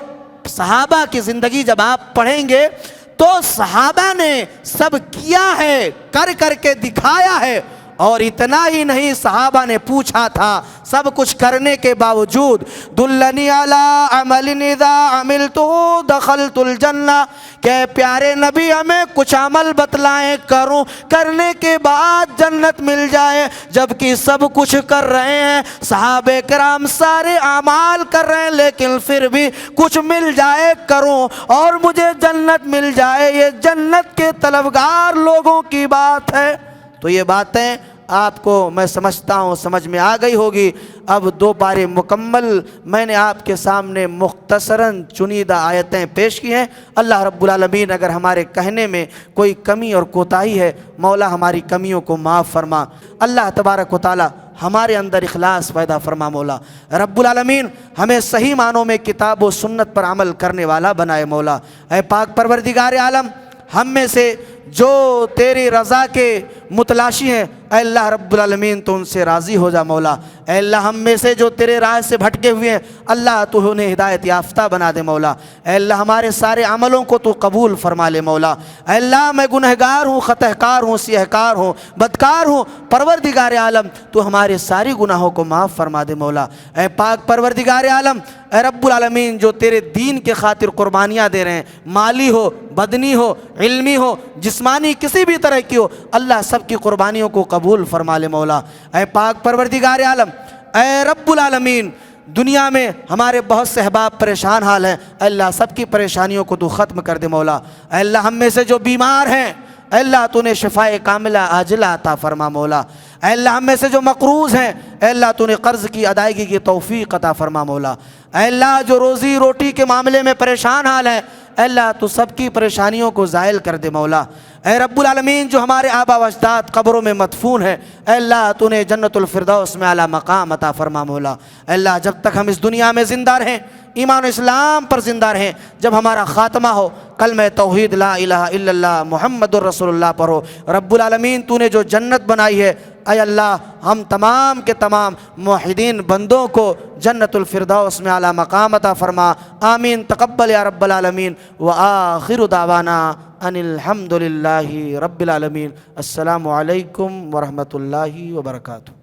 صحابہ کی زندگی جب آپ پڑھیں گے تو صحابہ نے سب کیا ہے، کر کر کے دکھایا ہے۔ اور اتنا ہی نہیں، صحابہ نے پوچھا تھا سب کچھ کرنے کے باوجود، دلنی علی عمل اذا عملتہ دخلت الجنہ، کہ پیارے نبی ہمیں کچھ عمل بتلائیں کروں، کرنے کے بعد جنت مل جائے۔ جبکہ سب کچھ کر رہے ہیں، صحابہ کرام سارے اعمال کر رہے ہیں، لیکن پھر بھی کچھ مل جائے کروں اور مجھے جنت مل جائے، یہ جنت کے طلبگار لوگوں کی بات ہے۔ تو یہ باتیں آپ کو میں سمجھتا ہوں سمجھ میں آ گئی ہوگی۔ اب دو بارے مکمل میں نے آپ کے سامنے مختصراً چنیدہ آیتیں پیش کی ہیں۔ اللہ رب العالمین اگر ہمارے کہنے میں کوئی کمی اور کوتاہی ہے، مولا ہماری کمیوں کو معاف فرما۔ اللہ تبارک و تعالی ہمارے اندر اخلاص پیدا فرما۔ مولا رب العالمین ہمیں صحیح معنوں میں کتاب و سنت پر عمل کرنے والا بنائے۔ مولا اے پاک پروردگار عالم، ہم میں سے جو تیری رضا کے متلاشی ہیں، اے اللہ رب العالمین تو ان سے راضی ہو جا مولا۔ اے اللہ ہم میں سے جو تیرے راہ سے بھٹکے ہوئے ہیں اللہ تو انہیں ہدایت یافتہ بنا دے مولا۔ اے اللہ ہمارے سارے عملوں کو تو قبول فرما لے مولا۔ اے اللہ میں گنہگار ہوں، خطا کار ہوں، سیاہ کار ہوں، بدکار ہوں، پروردگار عالم تو ہمارے ساری گناہوں کو معاف فرما دے مولا۔ اے پاک پروردگار عالم، اے رب العالمین جو تیرے دین کے خاطر قربانیاں دے رہے ہیں، مالی ہو، بدنی ہو، علمی ہو، جسمانی کسی بھی طرح کی ہو، اللہ سب کی قربانیوں کو قبول فرما لے مولا۔ اے پاک پروردگار عالم، اے رب العالمین دنیا میں ہمارے بہت سے احباب پریشان حال ہیں، اے اللہ سب کی پریشانیوں کو تو ختم کر دے مولا۔ اے اللہ ہم میں سے جو بیمار ہیں اے اللہ تو نے شفائے کاملہ عاجلہ عطا فرما مولا۔ اے اللہ ہم میں سے جو مقروض ہیں اے اللہ تو نے قرض کی ادائیگی کی توفیق عطا فرما مولا۔ اے اللہ جو روزی روٹی کے معاملے میں پریشان حال ہے اے اللہ تو سب کی پریشانیوں کو زائل کر دے مولا۔ اے رب العالمین جو ہمارے آبا و اجداد قبروں میں مدفون ہیں اے اللہ تو نے جنت الفردوس میں اعلیٰ مقام عطا فرما مولا۔ اے اللہ جب تک ہم اس دنیا میں زندہ رہیں، ایمان و اسلام پر زندہ رہیں، جب ہمارا خاتمہ ہو کلمہ توحید لا الہ الا اللہ محمد الرسول اللہ پر ہو، رب العالمین تو نے جو جنت بنائی ہے اے اللہ ہم تمام کے تمام موحدین بندوں کو جنت الفردوس میں اعلیٰ مقام عطا فرما۔ آمین تقبل یا رب العالمین وآخر دعوانا ان الحمد للہ رب العالمین۔ السلام علیکم ورحمۃ اللہ وبرکاتہ۔